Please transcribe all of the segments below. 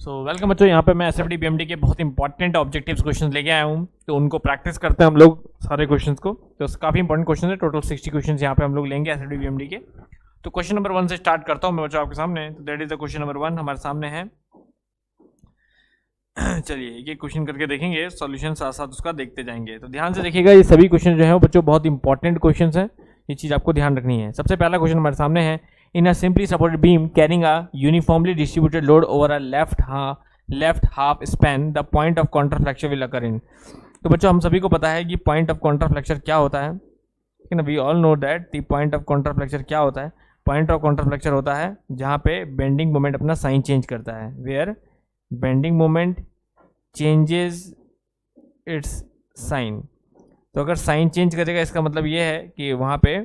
Welcome बच्चों, यहाँ पे मैं एसएफडी बीएमडी के बहुत इंपॉर्टेंट ऑब्जेक्टिव्स क्वेश्चन लेके आया हूँ। तो उनको प्रैक्टिस करते हैं हम लोग सारे क्वेश्चंस को। तो काफ़ी इंपॉर्टेंट क्वेश्चन है, टोटल 60 क्वेश्चंस यहाँ पे हम लोग लेंगे एसएफडी बीएमडी के। तो क्वेश्चन नंबर 1 से स्टार्ट करता हूँ मैं बच्चों आपके सामने। तो that is the question number 1 हमारे सामने है। चलिए ये क्वेश्चन करके देखेंगे, सॉल्यूशन साथ साथ उसका देखते जाएंगे। तो ध्यान से देखिएगा, ये सभी क्वेश्चन जो है वो बच्चों बहुत इंपॉर्टेंट क्वेश्चन है, ये चीज़ आपको ध्यान रखनी है। सबसे पहला क्वेश्चन हमारे सामने है, in a simply supported beam carrying a uniformly distributed load over a left half span the point of counterflexure will occur in. तो बच्चों हम सभी को पता है कि पॉइंट ऑफ काउंटरफ्लेक्चर क्या होता है, लेकिन we all know that the point of counterflexure क्या होता है। पॉइंट ऑफ काउंटरफ्लेक्चर होता है जहाँ पे बेंडिंग मोमेंट अपना साइन चेंज करता है, where bending moment changes its sign. तो अगर साइन चेंज करेगा इसका मतलब ये है कि वहाँ पे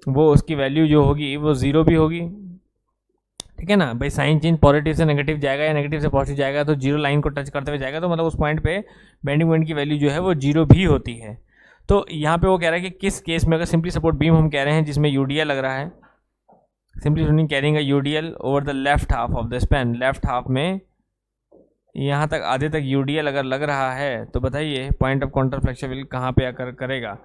वो उसकी वैल्यू जो होगी वो जीरो भी होगी, ठीक है ना भाई। साइन चेंज पॉजिटिव से नेगेटिव जाएगा या नेगेटिव से पॉजिटिव जाएगा, तो जीरो लाइन को टच करते हुए जाएगा, तो मतलब उस पॉइंट पे बेंडिंग मोमेंट की वैल्यू जो है वो जीरो भी होती है। तो यहाँ पे वो कह रहा है कि किस केस में, अगर सिंपली सपोर्ट बीम हम कह रहे हैं जिसमें यूडीएल लग रहा है, simply running carrying UDL over the left half of the span, left half में यहाँ तक आधे तक यूडीएल अगर लग रहा है, तो बताइए पॉइंट ऑफ काउंटरफ्लेक्चर विल कहाँ पे आकर करेगा,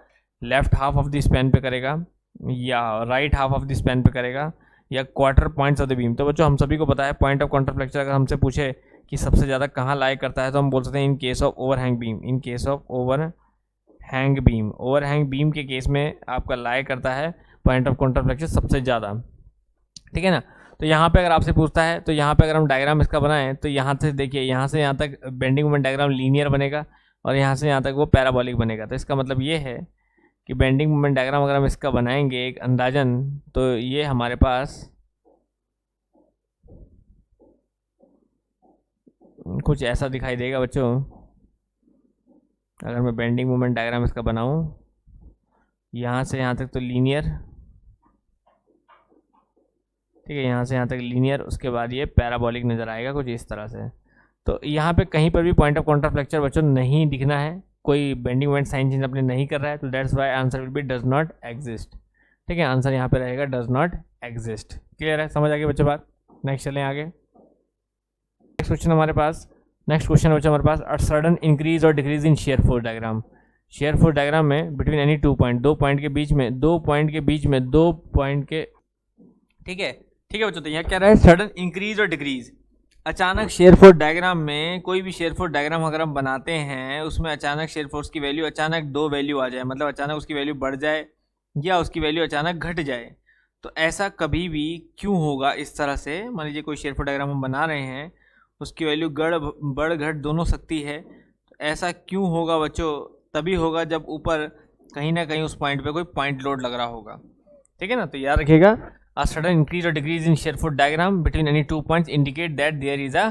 left half of the span पे करेगा या right half of the span पे करेगा या quarter points of the beam. तो बच्चों हम सभी को पता है पॉइंट ऑफ काउंटरफ्लेक्चर अगर हमसे पूछे कि सबसे ज़्यादा कहाँ लाई करता है, तो हम बोल सकते हैं in case of overhang beam. In case of overhang beam, overhang beam के केस में आपका लाई करता है पॉइंट ऑफ काउंटरफ्लेक्चर सबसे ज़्यादा, ठीक है ना। तो यहाँ पे अगर आपसे पूछता है, तो यहाँ पे अगर हम डायग्राम इसका बनाएं, तो यहाँ से देखिए, यहाँ से यहाँ तक बेंडिंग मोमेंट डायग्राम लीनियर बनेगा और यहाँ से यहाँ तक वो पैराबोलिक बनेगा। तो इसका मतलब ये है कि बेंडिंग मोमेंट डायग्राम अगर हम इसका बनाएंगे एक अंदाजन, तो ये हमारे पास कुछ ऐसा दिखाई देगा बच्चों। अगर मैं बेंडिंग मोमेंट डायग्राम इसका बनाऊं, यहाँ से यहाँ तक तो लीनियर, ठीक है, यहाँ से यहाँ तक लीनियर, उसके बाद ये पैराबोलिक नज़र आएगा कुछ इस तरह से। तो यहाँ पे कहीं पर भी पॉइंट ऑफ काउंटरफ्लेक्चर बच्चों नहीं दिखना है, कोई बेंडिंग मोमेंट साइन चेंज अपने नहीं कर रहा है, तो that's why answer will be does not exist, ठीक है। आंसर यहाँ पे रहेगा डज नॉट एग्जिस्ट। क्लियर है, समझ आ गई बच्चों बात। नेक्स्ट चलें आगे। नेक्स्ट क्वेश्चन हमारे पास, नेक्स्ट क्वेश्चन बच्चों हमारे पास, अ सडन इंक्रीज और decrease in shear force diagram. Share force diagram में बिटवीन एनी टू पॉइंट, दो पॉइंट के बीच में, दो पॉइंट के, ठीक है बच्चों। तो यहाँ क्या रहा है, सडन इंक्रीज और डिक्रीज। अचानक शेयर फोर्स डायग्राम में, कोई भी शेयर फोर्स डायग्राम अगर हम बनाते हैं, उसमें अचानक शेयर फोर्स की वैल्यू, अचानक दो वैल्यू आ जाए, मतलब अचानक उसकी वैल्यू बढ़ जाए या उसकी वैल्यू अचानक घट जाए, तो ऐसा कभी भी क्यों होगा इस तरह से। मान लीजिए कोई शेयर फोर्स डायग्राम हम बना रहे हैं, उसकी वैल्यू बढ़ घट दोनों सकती है, तो ऐसा क्यों होगा बच्चों, तभी होगा जब ऊपर कहीं ना कहीं उस पॉइंट पे कोई पॉइंट लोड लग रहा होगा, ठीक है ना। तो याद रखिएगा, a sudden increase or decrease in shear force diagram between any two points indicate that there is a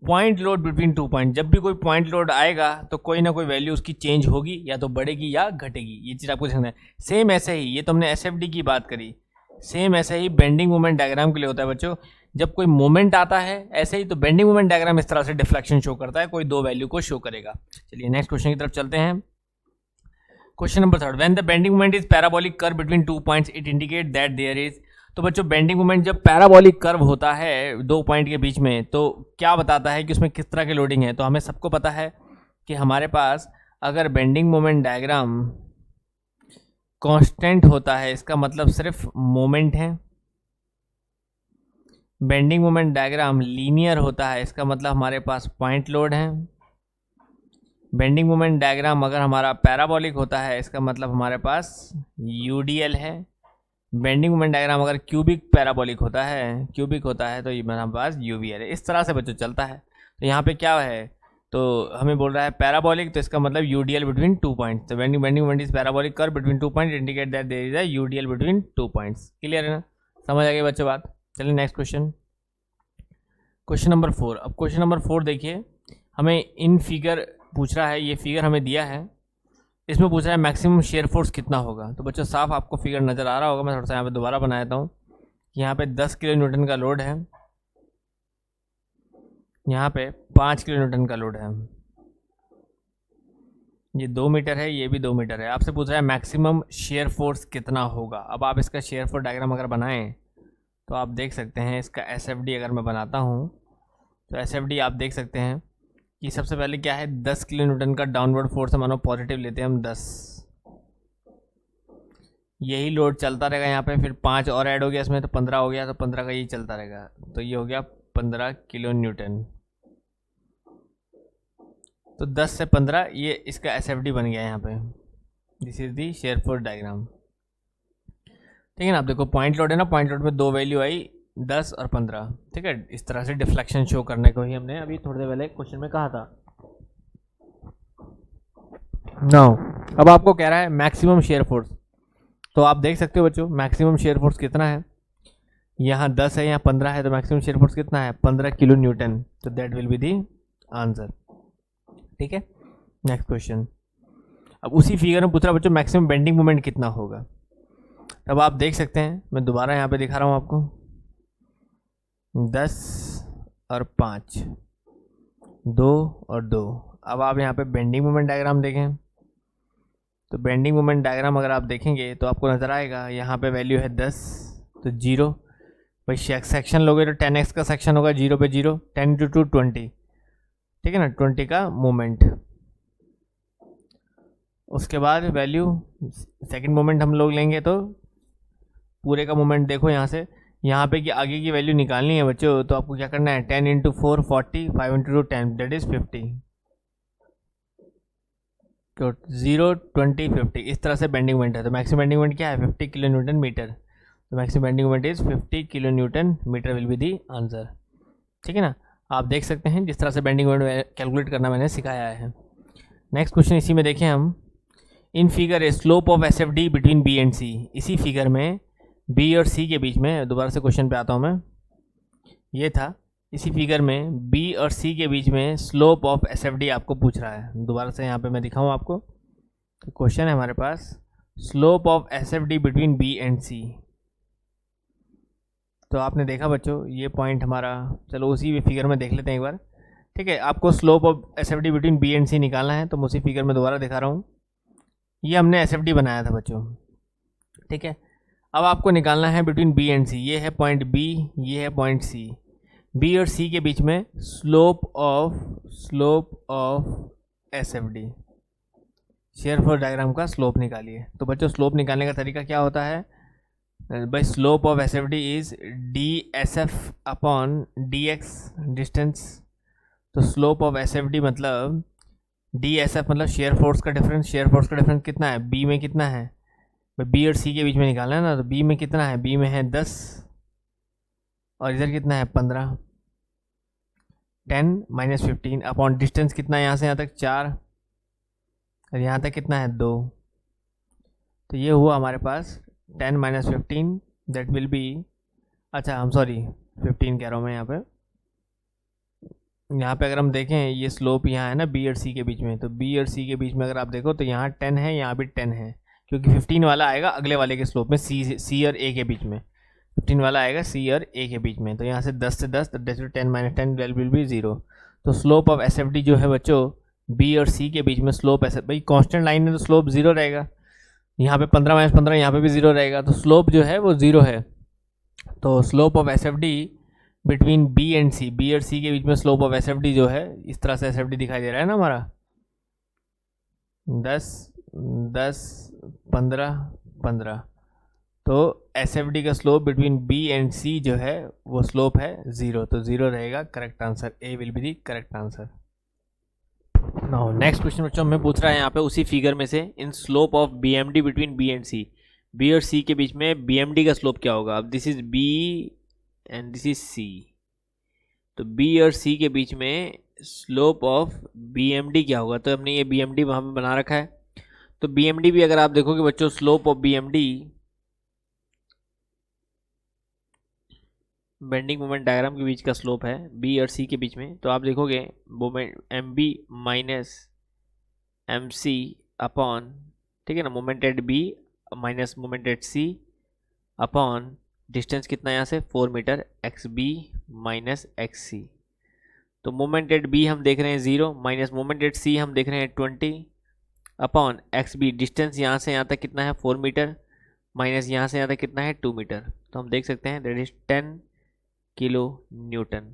point load between two points। जब भी कोई पॉइंट लोड आएगा तो कोई ना कोई वैल्यू उसकी चेंज होगी, या तो बढ़ेगी या घटेगी, ये चीज़ आपको समझना है। सेम ऐसे ही, ये तो हमने एसएफडी की बात करी, सेम ऐसे ही बेंडिंग मोमेंट डायग्राम के लिए होता है बच्चों। जब कोई मोमेंट आता है ऐसे ही, तो बेंडिंग मोमेंट डायग्राम इस तरह से डिफ्लेक्शन शो करता है, कोई दो वैल्यू को शो करेगा। चलिए नेक्स्ट क्वेश्चन की तरफ चलते हैं। Question number 3, when the bending moment is parabolic curve between two points it indicate that there is. तो बच्चों बेंडिंग मोमेंट जब पैराबोलिक कर्व होता है दो पॉइंट के बीच में, तो क्या बताता है कि उसमें किस तरह की लोडिंग है। तो हमें सबको पता है कि हमारे पास अगर बेंडिंग मोमेंट डायग्राम कांस्टेंट होता है, इसका मतलब सिर्फ मोमेंट है। बेंडिंग मोमेंट डायग्राम लीनियर होता है, इसका मतलब हमारे पास पॉइंट लोड है। बेंडिंग मोमेंट डायग्राम अगर हमारा पैराबोलिक होता है, इसका मतलब हमारे पास यूडीएल है। बेंडिंग मोमेंट डायग्राम अगर क्यूबिक पैराबोलिक होता है, क्यूबिक होता है, तो ये हमारे पास यूवीएल है। इस तरह से बच्चों चलता है। तो यहाँ पे क्या है, तो हमें बोल रहा है पैराबोलिक, तो इसका मतलब यूडीएल बिटवीन टू पॉइंट्स। तो bending moment is parabolic curve between two point indicate that there is a UDL between two points. Clear है ना, समझ आ गई बच्चों बात। चलिए नेक्स्ट क्वेश्चन, क्वेश्चन नंबर 4। अब क्वेश्चन नंबर 4 देखिए, हमें इन फिगर पूछ रहा है, ये फिगर हमें दिया है, इसमें पूछ रहा है मैक्सिमम शेयर फोर्स कितना होगा। तो बच्चों साफ आपको फिगर नज़र आ रहा होगा, मैं थोड़ा सा यहाँ पे दोबारा बना देता हूँ। यहाँ पे 10 किलो न्यूटन का लोड है, यहाँ पे 5 किलो न्यूटन का लोड है, ये 2 मीटर है, ये भी 2 मीटर है। आपसे पूछ रहा है मैक्सिमम शेयर फोर्स कितना होगा। अब आप इसका शेयर फोर्स डायग्राम अगर बनाएं, तो आप देख सकते हैं इसका एसएफडी अगर मैं बनाता हूँ, तो एसएफडी आप देख सकते हैं कि सबसे पहले क्या है, 10 किलो न्यूटन का डाउनवर्ड फोर्स है, मानो पॉजिटिव लेते हैं हम 10, यही लोड चलता रहेगा यहाँ पे, फिर 5 और ऐड हो गया इसमें तो 15 हो गया, तो 15 का यही चलता रहेगा, तो ये हो गया 15 किलो न्यूटन। तो 10 से 15 ये इसका एसएफडी बन गया यहाँ पे। This is the share force diagram. ठीक है ना, आप देखो पॉइंट लोड है ना, पॉइंट लोड में दो वैल्यू आई 10 और 15। ठीक है, इस तरह से डिफ्लेक्शन शो करने को ही हमने अभी थोड़ी देर पहले क्वेश्चन में कहा था। नाउ अब आपको कह रहा है मैक्सिमम शेयर फोर्स, तो आप देख सकते हो बच्चों मैक्सिमम शेयर फोर्स कितना है, यहाँ 10 है यहाँ 15 है, तो मैक्सिमम शेयर फोर्स कितना है 15 किलो न्यूटन, तो that will be the answer. ठीक है, नेक्स्ट क्वेश्चन। अब उसी फिगर में पूछ रहा बच्चों मैक्सिमम बेंडिंग मोमेंट कितना होगा। तब आप देख सकते हैं, मैं दोबारा यहाँ पे दिखा रहा हूँ आपको, 10 और 5, 2 और 2। अब आप यहाँ पे बेंडिंग मोमेंट डायग्राम देखें, तो बेंडिंग मोमेंट डायग्राम अगर आप देखेंगे तो आपको नज़र आएगा यहाँ पे वैल्यू है 10, तो 0, भाई सेक्शन लोगे तो 10x का सेक्शन होगा, 0 पे 0, 10 × 2 20। ठीक है ना, 20 का मोमेंट। उसके बाद वैल्यू सेकंड मोमेंट हम लोग लेंगे तो पूरे का मोमेंट देखो यहाँ से, यहाँ पे कि आगे की वैल्यू निकालनी है बच्चों, तो आपको क्या करना है 10 × 4 40, 5 × 2 10, दैट इज 50। तो 0 20 50 इस तरह से बेंडिंग मोमेंट है। तो मैक्सिमम बेंडिंग मोमेंट क्या है 50 किलो न्यूटन मीटर, तो maximum bending moment is 50 kilo newton metre will be the answer. ठीक है ना, आप देख सकते हैं जिस तरह से बेंडिंग मोमेंट कैलकुलेट करना मैंने सिखाया है। नेक्स्ट क्वेश्चन इसी में देखें हम, in figure A slope of S F D between B and C. इसी फिगर में बी और सी के बीच में, दोबारा से क्वेश्चन पे आता हूँ मैं, ये था इसी फिगर में बी और सी के बीच में slope of S F D आपको पूछ रहा है। दोबारा से यहाँ पे मैं दिखाऊँ आपको, तो क्वेश्चन है हमारे पास slope of S F D between B and C. तो आपने देखा बच्चों ये पॉइंट हमारा, चलो उसी फिगर में देख लेते हैं एक बार। ठीक है, आपको slope of S F D between B and C निकालना है, तो मैं उसी फिगर में दोबारा दिखा रहा हूँ। ये हमने एस एफ डी बनाया था बच्चों। ठीक है, अब आपको निकालना है बिटवीन बी एंड सी। ये है पॉइंट बी, ये है पॉइंट सी। बी और सी के बीच में slope of S F D, share force diagram का स्लोप निकालिए। तो बच्चों स्लोप निकालने का तरीका क्या होता है भाई, slope of S F D is D S F upon D X distance. तो slope of S F D मतलब डी एस एफ मतलब शेयर फोर्स का डिफरेंस। शेयर फोर्स का डिफरेंस कितना है, बी में कितना है, बी और सी के बीच में निकालना है ना, तो बी में कितना है, बी में है 10 और इधर कितना है 15, 10 - 15 अपॉन डिस्टेंस कितना है यहाँ से यहाँ तक 4 और यहाँ तक कितना है 2। तो ये हुआ हमारे पास 10 - 15 दैट विल बी, अच्छा हम सॉरी 15 कह रहा हूँ मैं यहाँ पे अगर हम देखें ये स्लोप यहाँ है ना बी और सी के बीच में, तो बी और सी के बीच में अगर आप देखो तो यहाँ 10 है, यहाँ भी 10 है, क्योंकि 15 वाला आएगा अगले वाले के स्लोप में, सी और ए के बीच में 15 वाला आएगा सी और ए के बीच में। तो यहाँ से 10 से 10 10 - 10 12 विल बी 0। तो slope of S F D जो है बच्चों बी और सी के बीच में स्लोप ऐसे, भाई कांस्टेंट लाइन है तो स्लोप 0 रहेगा, यहाँ पे 15 - 15 यहाँ पे भी 0 रहेगा, तो स्लोप जो है वो 0 है। तो slope of S F D between B and C, B और सी के बीच में slope of S F D जो है इस तरह से एस एफ डी दिखाई दे रहा है ना हमारा, 10 10 15 15। तो एस एफ डी का स्लोप बिटवीन बी एंड सी जो है वो स्लोप है 0, तो 0 रहेगा correct answer, A will be the correct answer. Now next question बच्चों हमें पूछ रहा है यहाँ पे उसी फिगर में से, in slope of B M D between B and C. B और सी के बीच में बी एम डी का स्लोप क्या होगा। अब this is B and this is C, तो बी और सी के बीच में slope of B M D क्या होगा। तो हमने ये बी एम डी वहाँ पे बना रखा है, तो बी एम डी भी अगर आप देखोगे बच्चों slope of B M D, bending moment diagram के बीच का स्लोप है बी और सी के बीच में, तो आप देखोगे moment M B minus M C upon, ठीक है ना, moment at B minus moment at C upon distance कितना यहाँ से 4 metre, X B minus X C. तो मोमेंट एट बी हम देख रहे हैं 0 माइनस मोमेंट एट सी हम देख रहे हैं 20 अपॉन एक्स बी, डिस्टेंस यहाँ से यहाँ तक कितना है 4 मीटर माइनस यहाँ से यहाँ तक कितना है 2 मीटर। तो हम देख सकते हैं that is 10 kilo newton.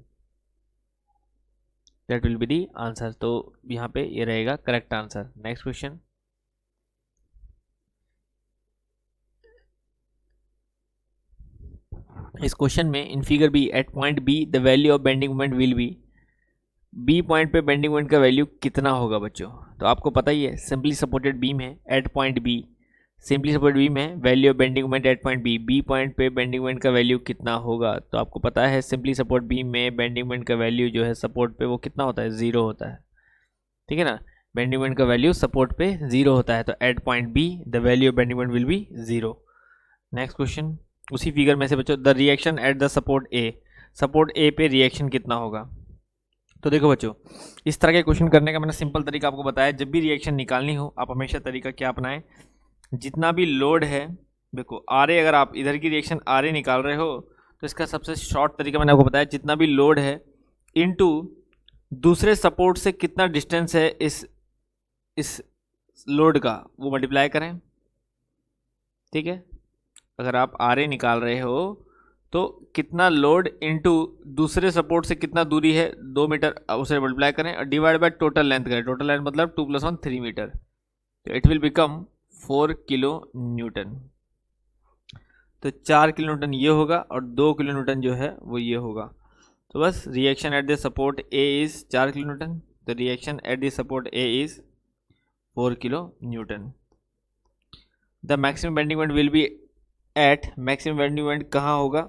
That will be the answer. तो यहाँ पे ये रहेगा करेक्ट आंसर। नेक्स्ट क्वेश्चन, इस क्वेश्चन में in figure B at point B the value of bending moment will be, B point पे बेंडिंग मोमेंट का value कितना होगा बच्चों? तो आपको पता ही है सिंपली सपोर्टेड बीम है at point B, simply supported beam है, value of bending moment eight point B, B point पे बेंडिंग मोमेंट का वैल्यू कितना होगा? तो आपको पता है सिंपली सपोर्ट बीम में बेंडिंग मोमेंट का वैल्यू जो है सपोर्ट पे वो कितना होता है? 0 होता है, ठीक है ना। बेंडिंग मोमेंट का वैल्यू सपोर्ट पे 0 होता है, तो at point B the value of bending moment will be 0। Next question, उसी फिगर में से बच्चों the reaction at the support A, support A पे रिएक्शन कितना होगा? तो देखो बच्चों, इस तरह के क्वेश्चन करने का मैंने सिंपल तरीका आपको बताया। जब भी रिएक्शन निकालनी हो आप हमेशा तरीका क्या अपनाएं, जितना भी लोड है, देखो आर ए, अगर आप इधर की रिएक्शन आर ए निकाल रहे हो तो इसका सबसे शॉर्ट तरीका मैंने आपको बताया, जितना भी लोड है इनटू दूसरे सपोर्ट से कितना डिस्टेंस है इस लोड का, वो मल्टीप्लाई करें, ठीक है। अगर आप आर ए निकाल रहे हो तो कितना लोड इनटू दूसरे सपोर्ट से कितना दूरी है 2 मीटर, उसे मल्टीप्लाई करें और डिवाइड बाय टोटल लेंथ करें। टोटल लेंथ मतलब 2 + 1 3 मीटर, तो it will become 4 kilo newton. तो 4 किलो न्यूटन ये होगा और 2 किलो न्यूटन जो है वो ये होगा। तो बस reaction at the support A is 4 kilo newton, तो reaction at the support A is 4 kilo newton. The maximum bending moment will be at, maximum bending moment कहाँ होगा?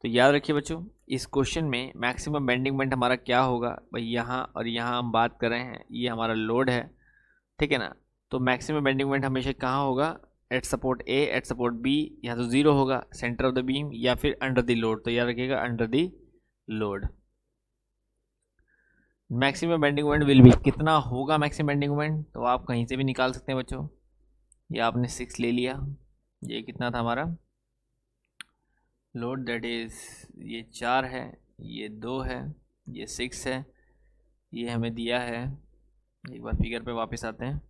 तो याद रखिए बच्चों, इस क्वेश्चन में मैक्सिमम बेंडिंग मोमेंट हमारा क्या होगा भाई, यहाँ और यहाँ हम बात कर रहे हैं, ये हमारा लोड है, ठीक है ना। तो मैक्सिमम बेंडिंग मोमेंट हमेशा कहाँ होगा? At support A, at support B, यहाँ तो 0 होगा, सेंटर ऑफ द बीम या फिर अंडर द लोड। तो याद रखिएगा under the load. Maximum bending moment will B, कितना होगा मैक्सिमम बेंडिंग मोमेंट? तो आप कहीं से भी निकाल सकते हैं बच्चों। ये आपने 6 ले लिया, ये कितना था हमारा लोड, दैट इज़ ये 4 है, ये 2 है, ये 6 है, ये हमें दिया है। एक बार फिगर पे वापस आते हैं,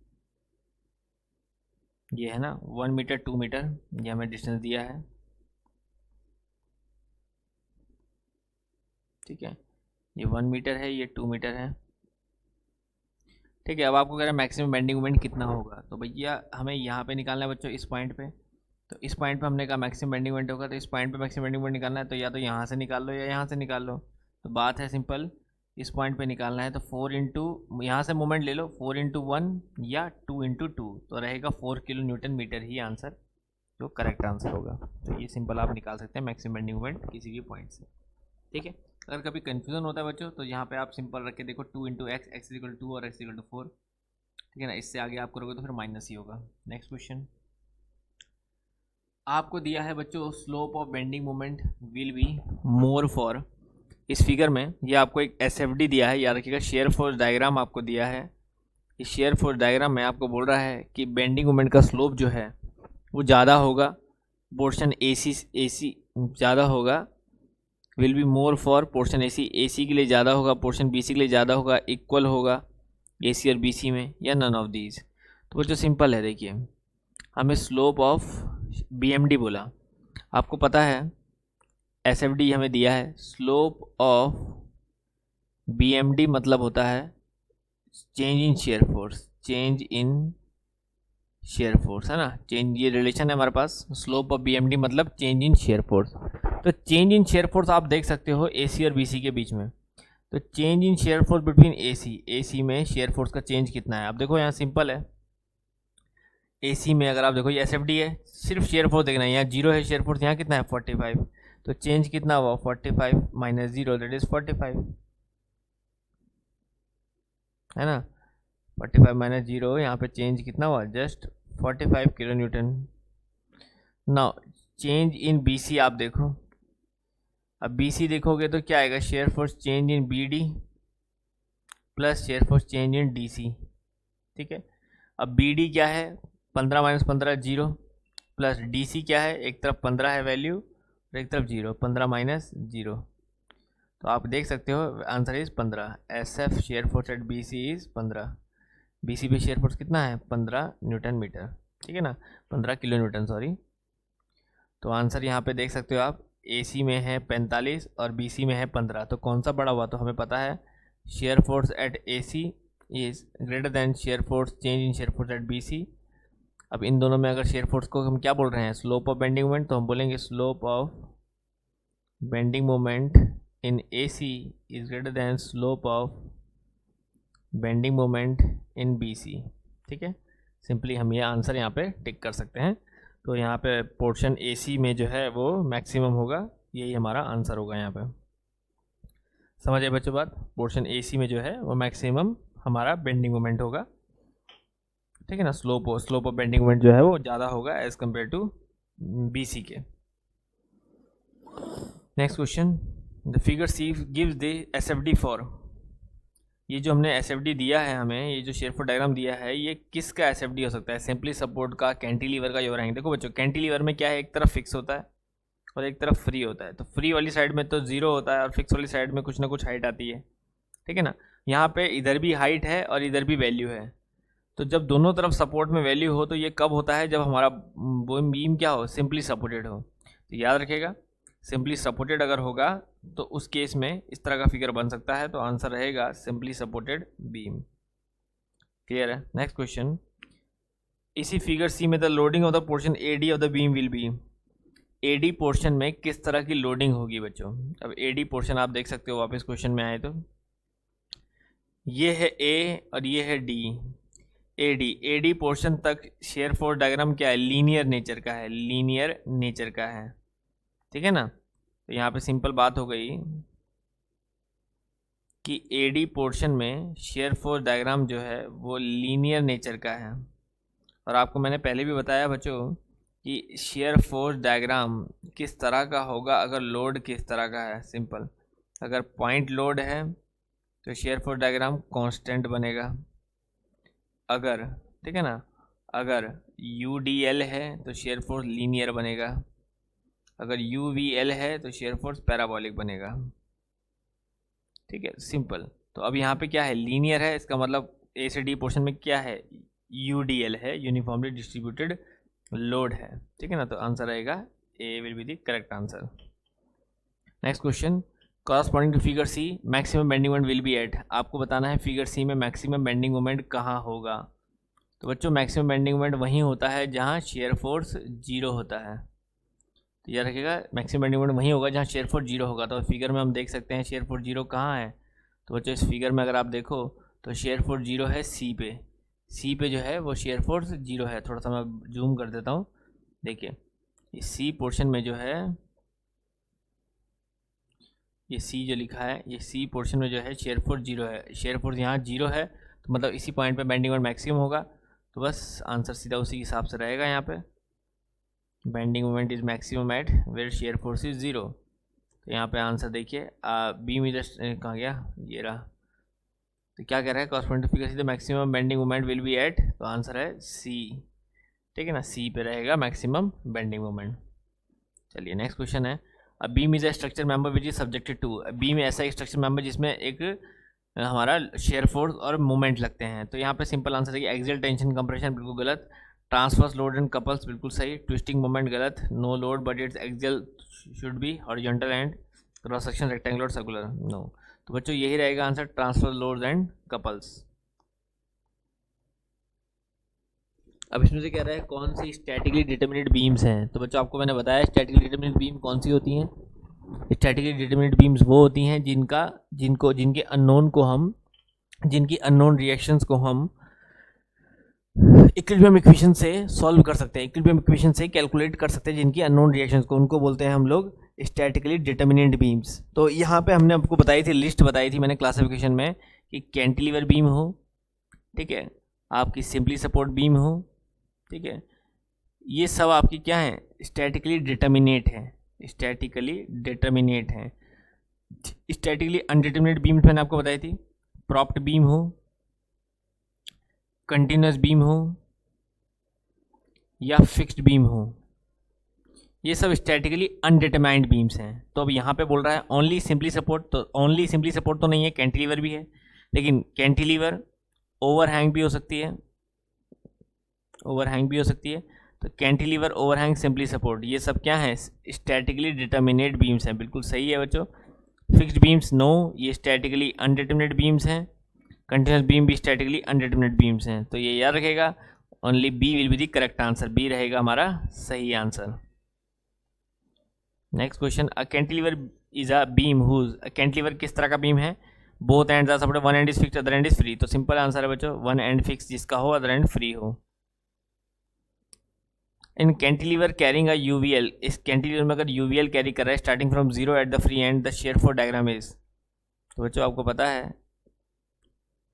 ये है ना 1 मीटर 2 मीटर, ये हमें डिस्टेंस दिया है, ठीक है। ये 1 मीटर है, ये 2 मीटर है, ठीक है। अब आपको कह रहा है मैक्सिमम बेंडिंग मोमेंट कितना होगा, तो भैया हमें यहाँ पे निकालना है बच्चों, इस पॉइंट पे। तो इस पॉइंट पे हमने कहा मैक्सिमम बेंडिंग मोमेंट होगा, तो इस पॉइंट पे मैक्सिमम बेंडिंग मोमेंट निकालना है, तो या तो यहाँ से निकाल लो या यहाँ से निकाल लो। तो बात है सिंपल, इस पॉइंट पे निकालना है, तो 4 इंटू यहाँ से मोमेंट ले लो, 4 इंटू 1 या 2 इंटू 2, तो रहेगा 4 किलो न्यूटन मीटर ही आंसर, जो करेक्ट आंसर होगा। तो ये सिंपल आप निकाल सकते हैं मैक्सिमम बेंडिंग मोमेंट किसी भी पॉइंट से, ठीक है। अगर कभी कन्फ्यूजन होता है बच्चों तो यहाँ पे आप सिंपल रख के देखो, 2 इंटू एक्स, एक्स इक्वल 2 और एक्स इक्वल टू 4, ठीक है ना। इससे आगे आप करोगे तो फिर माइनस ही होगा। नेक्स्ट क्वेश्चन, आपको दिया है बच्चों slope of bending moment will be more for, इस फिगर में ये आपको एक एसएफडी दिया है, याद रखिएगा शेयर फोर्स डायग्राम आपको दिया है। इस शेयर फोर्स डायग्राम में आपको बोल रहा है कि बेंडिंग मोमेंट का स्लोप जो है वो ज़्यादा होगा, पोर्शन एसी ज़्यादा होगा, will be more for portion AC के लिए ज़्यादा होगा, पोर्शन बीसी के लिए ज़्यादा होगा, इक्वल होगा एसी और बीसी में, या नन ऑफ दीज। तो वो जो सिंपल है, देखिए हमें स्लोप ऑफ बीएमडी बोला, आपको पता है एसएफडी हमें दिया है, स्लोप ऑफ बीएमडी मतलब होता है change in shear force, change in shear force, है ना। चेंज, ये रिलेशन है हमारे पास, स्लोप ऑफ बीएमडी मतलब चेंज इन शेयर फोर्स। तो चेंज इन शेयर फोर्स आप देख सकते हो एसी और बीसी के बीच में, तो change in shear force between AC में शेयर फोर्स का चेंज कितना है? आप देखो यहाँ सिंपल है, एसी में अगर आप देखो ये एसएफडी है, सिर्फ शेयर फोर्स देखना है, यहाँ 0 है शेयर फोर्स, यहाँ कितना है 45, तो चेंज कितना हुआ 45 माइनस 0 दैट इज 45, है ना। 45 माइनस 0, यहाँ पे चेंज कितना हुआ just 45 kilo newton. Now change in BC आप देखो, अब बीसी देखोगे तो क्या आएगा, shear force change in BD plus shear force change in DC, ठीक है। अब बीडी क्या है 15 माइनस 15 0, प्लस डीसी क्या है, एक तरफ 15 है वैल्यू और एक तरफ 0, 15 माइनस 0, तो आप देख सकते हो answer is 15। S F share force eight BC is 15, BC पे शेयर फोर्स कितना है 15 न्यूटन मीटर, ठीक है ना, 15 किलो न्यूटन सॉरी। तो आंसर यहाँ पे देख सकते हो आप, एसी में है 45 और बीसी में है 15, तो कौन सा बड़ा हुआ? तो हमें पता है shear force at AC is greater than shear force change in shear force at BC। अब इन दोनों में अगर shear force को हम क्या बोल रहे हैं, slope of bending moment, तो हम बोलेंगे slope of bending moment in AC is greater than slope of bending moment in BC। ठीक है, सिंपली हम ये आंसर यहाँ पे टिक कर सकते हैं। तो यहाँ पे पोर्शन AC में जो है वो मैक्सिमम होगा, यही हमारा आंसर होगा यहाँ पे। समझ आए बच्चों बात, पोर्शन AC में जो है वो मैक्सिमम हमारा बेंडिंग मोमेंट होगा। ठीक है ना, स्लोप ऑफ बेंडिंग मोमेंट जो है वो ज़्यादा होगा एज कम्पेयर टू BC के। Next question, the figure C gives the SFD for. ये जो हमने SFD दिया है हमें, ये जो शेयर फोर्स डायग्राम दिया है, ये किसका SFD हो सकता है? सिंपली सपोर्ट का, कैंटिलीवर का, ये रहेंगे। देखो बच्चों, कैंटिलीवर में क्या है, एक तरफ फिक्स होता है और एक तरफ फ्री होता है। तो फ्री वाली साइड में तो 0 होता है और फिक्स वाली साइड में कुछ ना कुछ हाइट आती है। ठीक है ना, यहाँ पे इधर भी हाइट है और इधर भी वैल्यू है। तो जब दोनों तरफ सपोर्ट में वैल्यू हो तो ये कब होता है, जब हमारा बीम क्या हो, सिंपली सपोर्टेड हो। तो याद रखिएगा, सिंपली सपोर्टेड अगर होगा तो उस केस में इस तरह का फिगर बन सकता है। तो आंसर रहेगा सिंपली सपोर्टेड बीम। क्लियर है। नेक्स्ट क्वेश्चन, इसी फिगर C में the loading of the portion AD of the beam will be. AD portion में किस तरह की लोडिंग होगी बच्चों? अब AD पोर्शन आप देख सकते हो, वापस क्वेश्चन में आए तो ये है A और ये है D। AD पोर्शन तक शेयर फोर्स डायग्राम क्या है, लीनियर नेचर का है, लीनियर नेचर का है। ठीक है ना, तो यहाँ पे सिंपल बात हो गई कि AD पोर्शन में शेयर फोर्स डायग्राम जो है वो लीनियर नेचर का है। और आपको मैंने पहले भी बताया बच्चों कि शेयर फोर्स डायग्राम किस तरह का होगा अगर लोड किस तरह का है। सिंपल, अगर पॉइंट लोड है तो शेयर फोर्स डायग्राम कांस्टेंट बनेगा। अगर, ठीक है ना, अगर UDL है तो शेयर फोर्स लीनियर बनेगा। अगर UVL है तो शेयर फोर्स पैराबोलिक बनेगा। ठीक है, सिंपल। तो अब यहाँ पे क्या है, लीनियर है, इसका मतलब A से D पोर्शन में क्या है, UDL है, यूनिफॉर्मली डिस्ट्रीब्यूटेड लोड है। ठीक है ना, तो आंसर रहेगा A will be the correct answer. Next question, corresponding to figure C maximum bending moment will be at. आपको बताना है फिगर C में मैक्सिमम बेंडिंग मोमेंट कहाँ होगा। तो बच्चों, मैक्सिमम बेंडिंग मोमेंट वहीं होता है जहाँ शेयर फोर्स 0 होता है। तो याद रखिएगा, मैक्सिमम बेंडिंग मोमेंट वहीं होगा जहाँ शेयर फोर्स 0 होगा। तो फिगर में हम देख सकते हैं शेयर फोर्स 0 कहाँ है। तो बच्चों, इस फिगर में अगर आप देखो तो शेयर फोर्स 0 है C पे। C पे जो है वो शेयर फोर्स 0 है। थोड़ा सा मैं जूम कर देता हूँ, देखिए इस C पोर्शन में जो है, ये C जो लिखा है, ये C पोर्शन में जो है शेयर फोर्स 0 है। शेयर फोर्स यहाँ 0 है, तो मतलब इसी पॉइंट पे बेंडिंग मोमेंट मैक्सिमम होगा। तो बस आंसर सीधा उसी हिसाब से रहेगा। यहाँ पे bending moment is maximum at where shear force is 0। तो यहाँ पे आंसर देखिए, बीम इज कहाँ गया, ये रहा। तो क्या कह रहा है, corresponding to figure C the maximum bending moment will be at. तो आंसर है C। ठीक है ना, C पे रहेगा मैक्सिमम बेंडिंग मोमेंट। चलिए नेक्स्ट क्वेश्चन है, a beam is a structure member which is subjected to. Beam ऐसा एक स्ट्रक्चर मेंबर जिसमें एक हमारा शेयर फोर्स और मोमेंट लगते हैं। तो यहाँ पे सिंपल आंसर है कि एक्सियल टेंशन कंप्रेशन बिल्कुल गलत, ट्रांसवर्स लोड एंड कपल्स बिल्कुल सही, ट्विस्टिंग मोमेंट गलत, no load but it's axial should be horizontal and cross section rectangular circular, no. तो बच्चों यही रहेगा answer, transverse loads and couples. अब इसमें से कह रहा है कौन सी स्टैटिकली डिटरमिनेट बीम्स हैं। तो बच्चों, आपको मैंने बताया स्टैटिकली डिटरमिनेट बीम कौन सी होती हैं। स्टैटिकली डिटरमिनेट बीम्स वो होती हैं जिनकी अननोन रिएक्शंस को हम इक्विलिब्रियम इक्वेशन से सॉल्व कर सकते हैं, इक्विलिब्रियम इक्वेशन से कैलकुलेट कर सकते हैं जिनकी अननोन रिएक्शंस को, उनको बोलते हैं हम लोग स्टैटिकली डिटरमिनेट बीम्स। तो यहाँ पे हमने आपको बताई थी, लिस्ट बताई थी मैंने क्लासिफिकेशन में, कि कैंटिलीवर बीम हो, ठीक है, आपकी सिंपली सपोर्ट बीम हो, ठीक है, ये सब आपकी क्या है, स्टैटिकली डिटरमिनेट है, स्टैटिकली डिटरमिनेट है। स्टैटिकली अनडिटरमिनेट बीम्स मैंने आपको बताई थी, प्रॉप्ड बीम हो, कंटिन्यूस बीम हो या फिक्स्ड बीम हो, ये सब स्टैटिकली अनडिटरमाइंड बीम्स हैं। तो अब यहाँ पे बोल रहा है ओनली सिंपली सपोर्ट, तो ओनली सिंपली सपोर्ट तो नहीं है, कैंटिलीवर भी है, लेकिन कैंटिलीवर ओवरहैंग भी हो सकती है, ओवरहैंग भी हो सकती है। तो कैंटिलीवर, ओवरहैंग, सिंपली सपोर्ट, ये सब क्या है, स्टैटिकली डिटरमिनेट बीम्स हैं। बिल्कुल सही है बच्चों। फिक्स्ड बीम्स नो, ये स्टैटिकली अनडिटरमिनेट बीम्स हैं। कंटिन्यूस बीम भी स्टैटिकली अनडिटरमिनेट बीम्स हैं। तो ये याद रखेगा, only B will be the correct answer, B रहेगा हमारा सही answer. Next question, a cantilever is a beam whose, cantilever किस तरह का बीम है? Both ends are supported, one end is fixed other end is free. तो simple answer है बच्चों, वन एंड फिक्स जिसका हो, अदर एंड फ्री हो। इन कैंटिलीवर कैरिंग अ यूवीएल, इस कैंटिलीवर में अगर यूवीएल कैरी कर रहा है starting from zero at the free end, the share force diagram is. तो बच्चों आपको पता है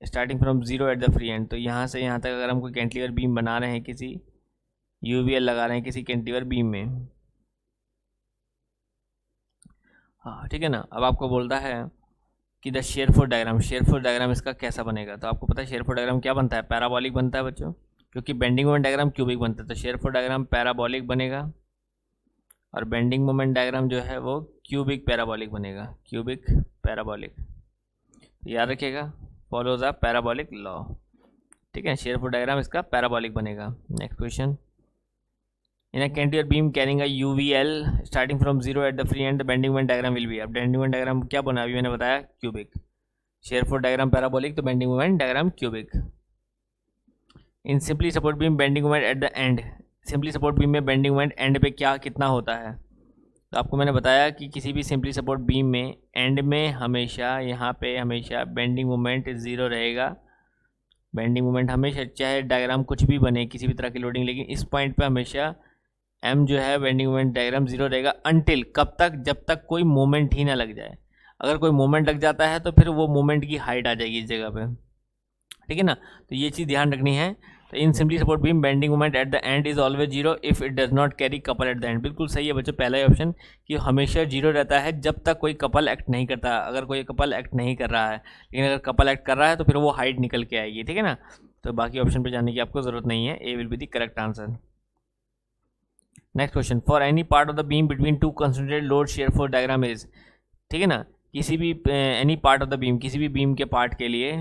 starting from zero at the free and, तो यहाँ से यहाँ तक अगर हम कोई कैंटिलीवर बीम बना रहे हैं, किसी यूवीएल लगा रहे हैं किसी कैंटिलीवर बीम में, हाँ ठीक है ना। अब आपको बोलता है कि the share force diagram, share force diagram इसका कैसा बनेगा? तो आपको पता है शेयर फोर डायग्राम क्या बनता है? पैराबोलिक बनता है बच्चों, क्योंकि बेंडिंग मोमेंट डायग्राम क्यूबिक बनता है। तो शेयर फोर डायग्राम पैराबोलिक बनेगा और बेंडिंग मोमेंट डायग्राम जो है वो क्यूबिक पैराबोलिक बनेगा, क्यूबिक पैराबोलिक। याद रखिएगा, फॉलोज अ पैराबोलिक लॉ, ठीक है। शेयर फोर डायग्राम इसका पैराबोलिक बनेगा। Next question, in a cantilever beam carrying a UVL starting from zero at the free end, the bending moment diagram will be. अब bending moment diagram क्या बना? अभी मैंने बताया cubic. Shear force diagram parabolic, तो bending moment diagram cubic. In simply support beam bending moment at the end, simply support beam में bending moment and पे क्या कितना होता है? तो आपको मैंने बताया कि किसी भी सिंपली सपोर्ट बीम में एंड में हमेशा यहाँ पे हमेशा बेंडिंग मोमेंट ज़ीरो रहेगा। बेंडिंग मोमेंट हमेशा, चाहे डायग्राम कुछ भी बने किसी भी तरह की लोडिंग, लेकिन इस पॉइंट पे हमेशा एम जो है बेंडिंग मोमेंट डायग्राम जीरो रहेगा। अनटिल, कब तक? जब तक कोई मोमेंट ही ना लग जाए। अगर कोई मोमेंट लग जाता है तो फिर वो मोमेंट की हाइट आ जाएगी इस जगह पे, ठीक है ना। तो ये चीज़ ध्यान रखनी है। तो इन simply support beam bending moment at the end is always zero if it does not carry couple at the end. बिल्कुल सही है बच्चों, पहला ही ऑप्शन कि हमेशा जीरो रहता है जब तक कोई कपल एक्ट नहीं करता। अगर कोई कपल एक्ट नहीं कर रहा है, लेकिन अगर कपल एक्ट कर रहा है तो फिर वो हाइट निकल के आएगी, ठीक है ना। तो बाकी ऑप्शन पे जाने की आपको जरूरत नहीं है, A will be the correct answer. Next question, for any part of the beam between two concentrated load shear force diagram is, ठीक है ना। किसी भी any part of the beam, किसी भी बीम के पार्ट के लिए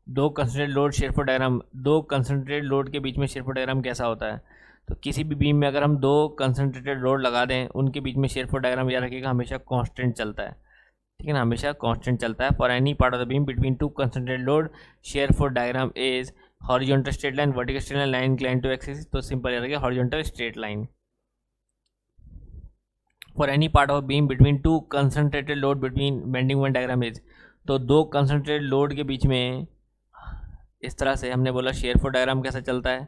दो concentrated load shear force diagram, दो कंसंट्रेटेड लोड के बीच में शेयर फोर डायग्राम कैसा होता है? तो किसी भी बीम में अगर हम दो कंसंट्रेटेड लोड लगा दें, उनके बीच में शेयर फोर डायग्राम याद रखिएगा हमेशा कांस्टेंट चलता है, ठीक है ना, हमेशा कांस्टेंट चलता है। For any part of the beam between two concentrated load shear force diagram is horizontal straight line, vertical straight line, line incline to axis. तो सिंपल याद रखिए horizontal straight line. For any part of beam between two concentrated load between bending moment diagram is, तो दो concentrated load के बीच में इस तरह से हमने बोला शेयर फोर डायग्राम कैसा चलता है।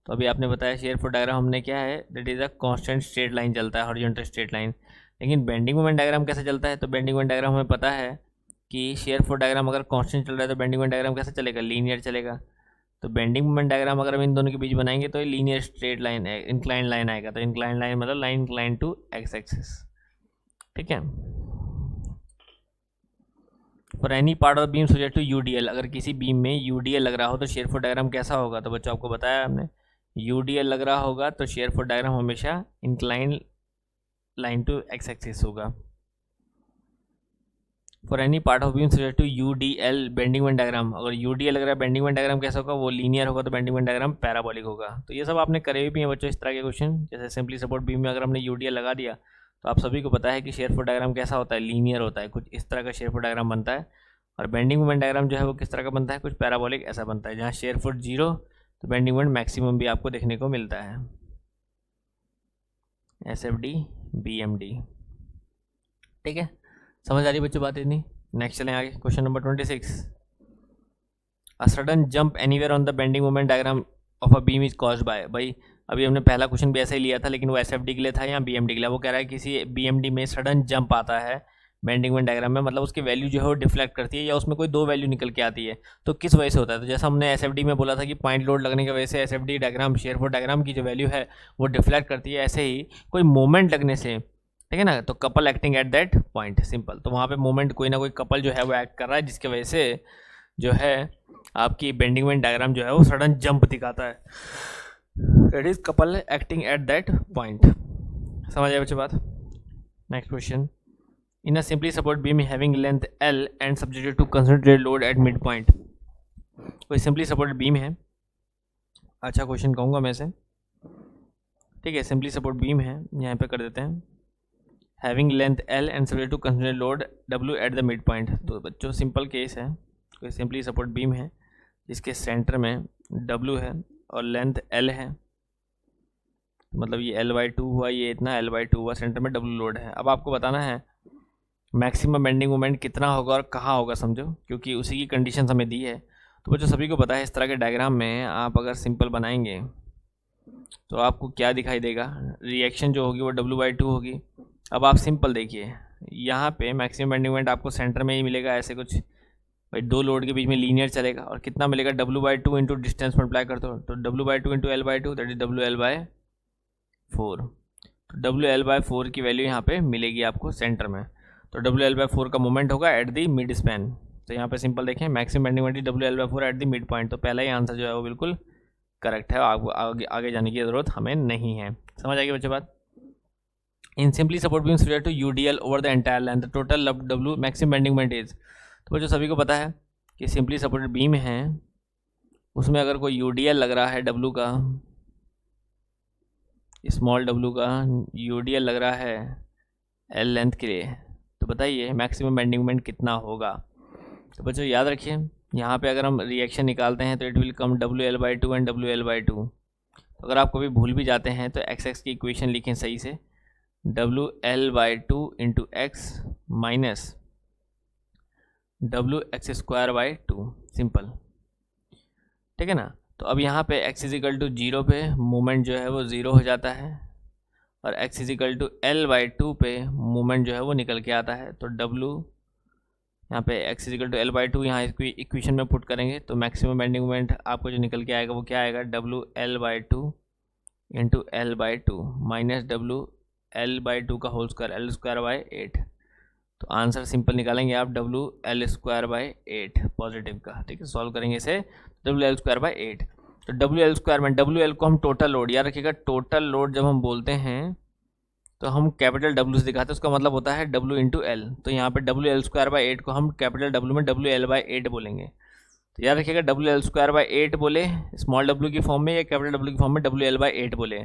तो अभी आपने बताया शेयर फोर डायग्राम हमने क्या है, that is a constant straight line चलता है, हॉरिजॉन्टल स्ट्रेट लाइन। लेकिन बेंडिंग मोमेंट डायग्राम कैसे चलता है? तो बेंडिंग मोमेंट डायग्राम हमें पता है कि शेयर फोर डायग्राम अगर कांस्टेंट चल रहा है तो बेंडिंग मोमेंट डायग्राम कैसे चलेगा? लीनियर चलेगा। तो बेंडिंग मोमेंट डायग्राम अगर हम इन दोनों के बीच बनाएंगे तो linear straight line, incline line आएगा। तो इंक्लाइन लाइन मतलब line incline to X axis, ठीक है। For any part of beam subject to UDL, अगर किसी बीम में यूडीएल लग रहा हो तो शेयर फोर डायग्राम कैसा होगा? तो बच्चों आपको बताया हमने, यूडीएल लग रहा होगा तो शेयर फोर डायग्राम हमेशा incline line to X axis होगा। For any part of beam subject to UDL bending moment diagram, अगर यूडीएल लग रहा है बेंडिंग मोमेंट डायग्राम कैसा होगा? वो लीनियर होगा, तो बेंडिंग मोमेंट डायग्राम पैराबोलिक होगा। तो ये सब आपने करे भी हैं बच्चों इस तरह के क्वेश्चन, जैसे सिंपली सपोर्ट बीम में अगर हमने यूडीएल लगा दिया तो आप सभी को पता है कि शेयर फोर डायग्राम कैसा होता है? लीनियर होता है, कुछ इस तरह का शेयर फोर डायग्राम बनता है। और बेंडिंग मोमेंट डायग्राम जो है वो किस तरह का बनता है? कुछ पैराबोलिक ऐसा बनता है, जहाँ शेयर फोर जीरो तो बेंडिंग मोमेंट मैक्सिमम भी आपको देखने को मिलता है। SFD BMD, ठीक है, समझ आ रही बच्चों बात इतनी। नेक्स्ट चलें आगे, question number 26, a sudden jump anywhere on the bending moment diagram of a beam is caused by. भाई अभी हमने पहला क्वेश्चन भी ऐसा ही लिया था, लेकिन वो SFD के लिए था, यहाँ BMD के लिए। वो कह रहा है किसी BMD में सडन जंप आता है बेंडिंग मोमेंट डायग्राम में, मतलब उसकी वैल्यू जो है वो डिफ्लेक्ट करती है या उसमें कोई दो वैल्यू निकल के आती है, तो किस वजह से होता है? तो जैसा हमने SFD में बोला था कि पॉइंट लोड लगने की वजह से SFD diagram share force diagram की जो वैल्यू है वो डिफ्लेक्ट करती है, ऐसे ही कोई मोमेंट लगने से, ठीक है ना, तो couple acting at that point, simple. तो वहाँ पे मोमेंट कोई ना कोई कपल जो है वो एक्ट कर रहा है, जिसकी वजह से जो है आपकी बेंडिंग मोमेंट डायग्राम जो है वो सडन जंप दिखाता है। It is couple acting at that point. समझ आए बच्चे बात? Next question, in a simply support beam having length L and subjected to concentrated load at mid point. कोई सिंपली सपोर्ट बीम है, अच्छा क्वेश्चन कहूँगा मैं से, ठीक है, सिंपली सपोर्ट बीम है, यहाँ पे कर देते हैं, having length L and subject to consider load W at the mid point. तो बच्चों सिंपल केस है, कोई सिंपली सपोर्ट बीम है जिसके सेंटर में W है और लेंथ L है, मतलब ये L/2 हुआ, ये इतना L/2 हुआ, सेंटर में W लोड है। अब आपको बताना है मैक्सिमम बेंडिंग मोमेंट कितना होगा और कहाँ होगा, समझो, क्योंकि उसी की कंडीशन हमें दी है। तो बच्चों सभी को पता है इस तरह के डायग्राम में आप अगर सिंपल बनाएंगे तो आपको क्या दिखाई देगा, रिएक्शन जो होगी वो W/2 होगी। अब आप सिंपल देखिए, यहाँ पे मैक्सिमम बेंडिंग मोमेंट आपको सेंटर में ही मिलेगा, ऐसे कुछ भाई दो लोड के बीच में लीनियर चलेगा, और कितना मिलेगा W/2 इंटू डिस्टेंस मल्टीप्लाई कर दो, तो W/2 into L/2 that is WL/4। तो WL/4 की वैल्यू यहाँ पे मिलेगी आपको सेंटर में। तो WL/4 का मोमेंट होगा एट दी मिड स्पैन। तो यहाँ पे सिंपल देखें, maximum bending moment WL/4 at the mid point. तो पहला ही आंसर जो है वो बिल्कुल करेक्ट है, आपको आगे जाने की ज़रूरत हमें नहीं है। समझ आएगी बच्चों बात। In simply support beam subject to UDL over the entire length, total W maximum bending moment is. तो बच्चों सभी को पता है कि सिंपली सपोर्टेड बीम है, उसमें अगर कोई UDL लग रहा है W का, स्मॉल W का UDL लग रहा है L लेंथ के लिए, तो बताइए मैक्सिमम बेंडिंग मोमेंट कितना होगा। तो बच्चों याद रखिए, यहाँ पे अगर हम रिएक्शन निकालते हैं तो it will come WL/2 and WL/2। अगर आप कभी भूल भी जाते हैं तो XX की इक्वेशन लिखें सही से, WL/2 into x minus WX²/2, simple, ठीक है ना। तो अब यहाँ पे x इजिकल टू 0 पे मोमेंट जो है वो 0 हो जाता है, और x इजिकल टू L/2 पे मोमेंट जो है वो निकल के आता है। तो W यहाँ पे x इजिकल टू L/2 यहाँ इक्वेशन में पुट करेंगे तो मैक्सिमम बेंडिंग मोमेंट आपको जो निकल के आएगा वो क्या आएगा, WL/2 into L/2 minus WL/2 का होल स्क्वायर L²/8। तो आंसर सिंपल निकालेंगे आप WL²/8 पॉजिटिव का, ठीक है। सॉल्व करेंगे इसे, WL²/8। तो WL² में WL को हम टोटल लोड, याद रखिएगा टोटल लोड जब हम बोलते हैं तो हम कैपिटल W से दिखाते हैं, उसका मतलब होता है W इंटू L। तो यहाँ पे WL²/8 को हम कैपिटल W में WL/8 बोलेंगे। तो याद रखिएगा WL²/8 बोले स्मॉल W की फॉर्म में या कैपिटल W की फॉर्म में WL/8 बोले,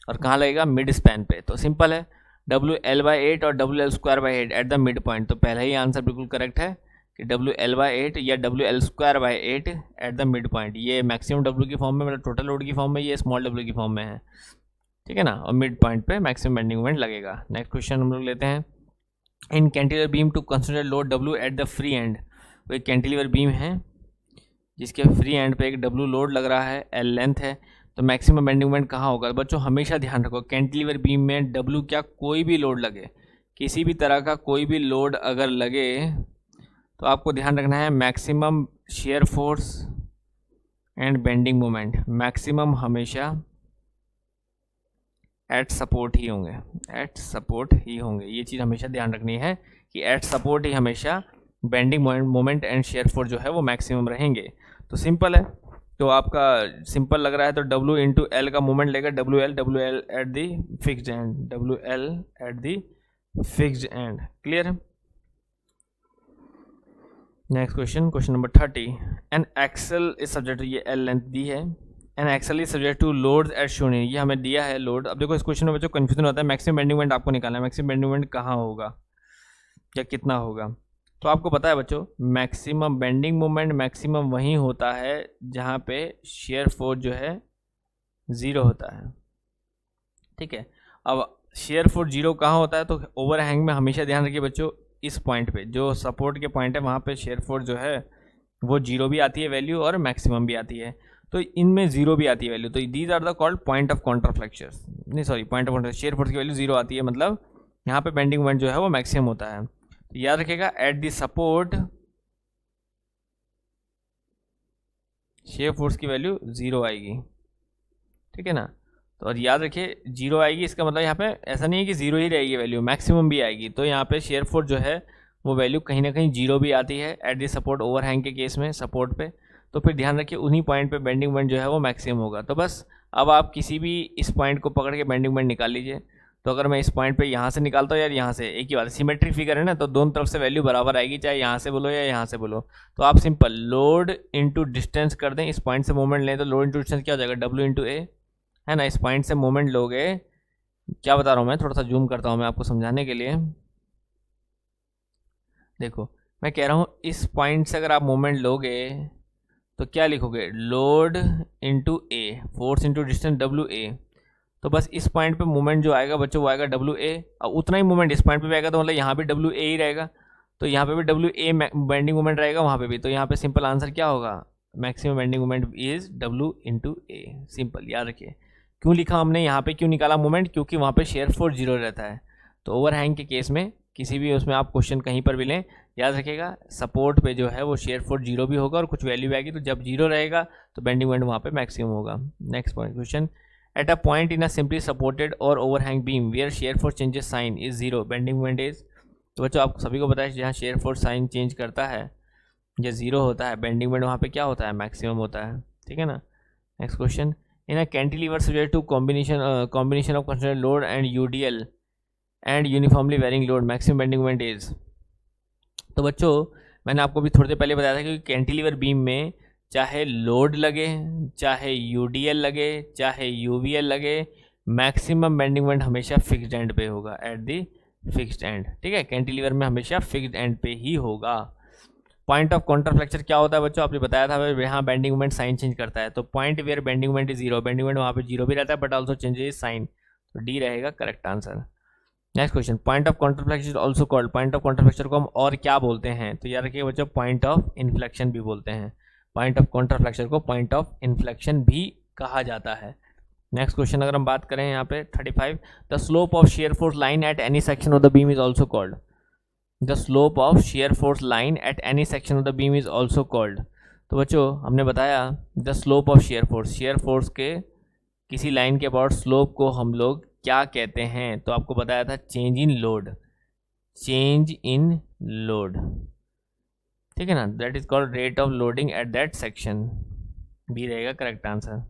और कहाँ लगेगा, मिड स्पैन पे। तो सिंपल है, WL/8 और WL²/8 eight the mid point. तो पहला ही आंसर बिल्कुल करेक्ट है कि WL/8 या WL²/8 eight the mid point. ये मैक्सिमम W की फॉर्म में, मतलब टोटल लोड की फॉर्म में, ये स्मॉल W की फॉर्म में है, ठीक है ना, और मिड पॉइंट पे मैक्सिमम बेंडिंग मोमेंट लगेगा। नेक्स्ट क्वेश्चन हम लोग लेते हैं, in cantilever beam to consider load W at the free end. वो एक कैंटिलीवर बीम है जिसके फ्री एंड पे एक W लोड लग रहा है, L लेंथ है, तो मैक्सिमम बेंडिंग मोमेंट कहाँ होगा। बच्चों हमेशा ध्यान रखो, कैंटिलीवर बीम में W क्या कोई भी लोड लगे, किसी भी तरह का कोई भी लोड अगर लगे तो आपको ध्यान रखना है maximum shear force and bending moment maximum हमेशा एट सपोर्ट ही होंगे, एट सपोर्ट ही होंगे। ये चीज़ हमेशा ध्यान रखनी है कि एट सपोर्ट ही हमेशा bending moment and shear force जो है वो मैक्सिमम रहेंगे। तो सिंपल है, तो आपका सिंपल लग रहा है तो W इंटू L का मोमेंट लेगा WL at the fixed end, WL at the fixed end. Clear है। Next question, question number 30, an axle is subject, ये L लेंथ दी है, an axle is subject to loads at shown, ये हमें दिया है लोड। अब देखो इस क्वेश्चन में बच्चों कंफ्यूजन होता है, मैक्सिमम बेंडिंग मोमेंट आपको निकालना है, मैक्सिमम बेंडिंग मोमेंट कहाँ होगा या कितना होगा। तो आपको पता है बच्चों मैक्सिमम बेंडिंग मोमेंट मैक्सिमम वहीं होता है जहाँ पे शेयर फोर्स जो है 0 होता है, ठीक है। अब शेयर फोर्स 0 कहाँ होता है, तो ओवरहैंग में हमेशा ध्यान रखिए बच्चों, इस पॉइंट पे जो सपोर्ट के पॉइंट है वहाँ पे शेयर फोर्स जो है वो 0 भी आती है वैल्यू और मैक्सिमम भी आती है, तो इनमें 0 भी आती है वैल्यू। तो these are the called point of contraflexures, नहीं sorry point of contra, shear force की वैल्यू 0 आती है, मतलब यहाँ पे बेंडिंग मोमेंट जो है वो मैक्सिमम होता है। तो याद रखिएगा eight the support share force की वैल्यू 0 आएगी, ठीक है ना। तो और याद रखिए 0 आएगी, इसका मतलब यहाँ पे ऐसा नहीं है कि 0 ही रहेगी वैल्यू, मैक्सिमम भी आएगी। तो यहाँ पे शेयर फोर्स जो है वो वैल्यू कहीं ना कहीं 0 भी आती है एट दी सपोर्ट ओवरहैंग के केस में सपोर्ट पे। तो फिर ध्यान रखिए उन्हीं पॉइंट पे बेंडिंग मोमेंट जो है वो मैक्सिमम होगा। तो बस अब आप किसी भी इस पॉइंट को पकड़ के बेंडिंग मोमेंट निकाल लीजिए। तो अगर मैं इस पॉइंट पे यहाँ से निकालता हूँ यार, यहाँ से एक ही बात है, सिमेट्री फिगर है ना, तो दोनों तरफ से वैल्यू बराबर आएगी, चाहे यहाँ से बोलो या यहाँ से बोलो। तो आप सिंपल लोड इंटू डिस्टेंस कर दें, इस पॉइंट से मोमेंट लें तो लोड इंटू डिस्टेंस क्या हो जाएगा, W इंटू A, है ना। इस पॉइंट से मोमेंट लोगे क्या बता रहा हूँ मैं, थोड़ा सा जूम करता हूँ मैं आपको समझाने के लिए। देखो मैं कह रहा हूँ इस पॉइंट से अगर आप मोमेंट लोगे तो क्या लिखोगे, load into A, force into distance W A. तो बस इस पॉइंट पे मोमेंट जो आएगा बच्चों वो आएगा डब्ल्यू ए, और उतना ही मोमेंट इस पॉइंट पे भी आएगा, तो मतलब यहाँ भी डब्ल्यू ए ही रहेगा, तो यहाँ पे भी डब्ल्यू ए बेंडिंग मोमेंट रहेगा वहाँ पे भी। तो यहाँ पे सिंपल आंसर क्या होगा, maximum bending moment is W into A. Simple याद रखिए। क्यों लिखा हमने यहाँ पे, क्यों निकाला मोमेंट, क्योंकि वहाँ पे शेयर फोर्स जीरो रहता है। तो ओवरहैंग के केस में किसी भी उसमें आप क्वेश्चन कहीं पर भी लें, याद रखिएगा सपोर्ट पे जो है वो शेयर फोर्स जीरो भी होगा और कुछ वैल्यू आएगी, तो जब जीरो रहेगा तो बेंडिंग मोमेंट वहाँ पे मैक्सिमम होगा। Next point question, at a point in a simply supported और overhang beam where shear force changes sign is zero, bending moment is. तो बच्चों आप सभी को पता है जहाँ शेयर फोर्स साइन चेंज करता है या जीरो होता है, बेंडिंग मोमेंट वहाँ पे क्या होता है, मैक्सिमम होता है। ठीक है ना। Next question, in a cantilever subject to combination of constraint load and UDL and uniformly varying load, maximum bending moment is. तो बच्चों मैंने आपको भी थोड़ी देर पहले बताया था कि कैंटिलीवर बीम में चाहे लोड लगे, चाहे यूडीएल लगे, चाहे यूवीएल लगे, मैक्सिमम बेंडिंग मोमेंट हमेशा फिक्स्ड एंड पे होगा, एट दी फिक्स्ड एंड। ठीक है, कैंटिलीवर में हमेशा फिक्स्ड एंड पे ही होगा। पॉइंट ऑफ कॉन्ट्राफ्लेक्चर क्या होता है बच्चों, आपने बताया था यहाँ बेंडिंग मोमेंट साइन चेंज करता है, तो point where bending moment is zero, bending moment वहाँ पे जीरो भी रहता है बट ऑल्सो चेंजेस साइन, तो डी रहेगा correct answer. Next question, point of contraflexion also called, point of contraflexion को हम और क्या बोलते हैं, तो याद रखिए बच्चों पॉइंट ऑफ इन्फ्लेक्शन भी बोलते हैं। पॉइंट ऑफ कॉन्ट्राफ्लेक्शन को पॉइंट ऑफ इन्फ्लेक्शन भी कहा जाता है। नेक्स्ट क्वेश्चन अगर हम बात करें यहाँ पे 35, the slope of shear force line at any section of the beam is also called, the slope of shear force line at any section of the beam is also called. तो बच्चों हमने बताया the slope of shear force के किसी line के about slope को हम लोग क्या कहते हैं, तो आपको बताया था change in load, change in load. ठीक है ना, that is called rate of loading at that section, B रहेगा correct answer.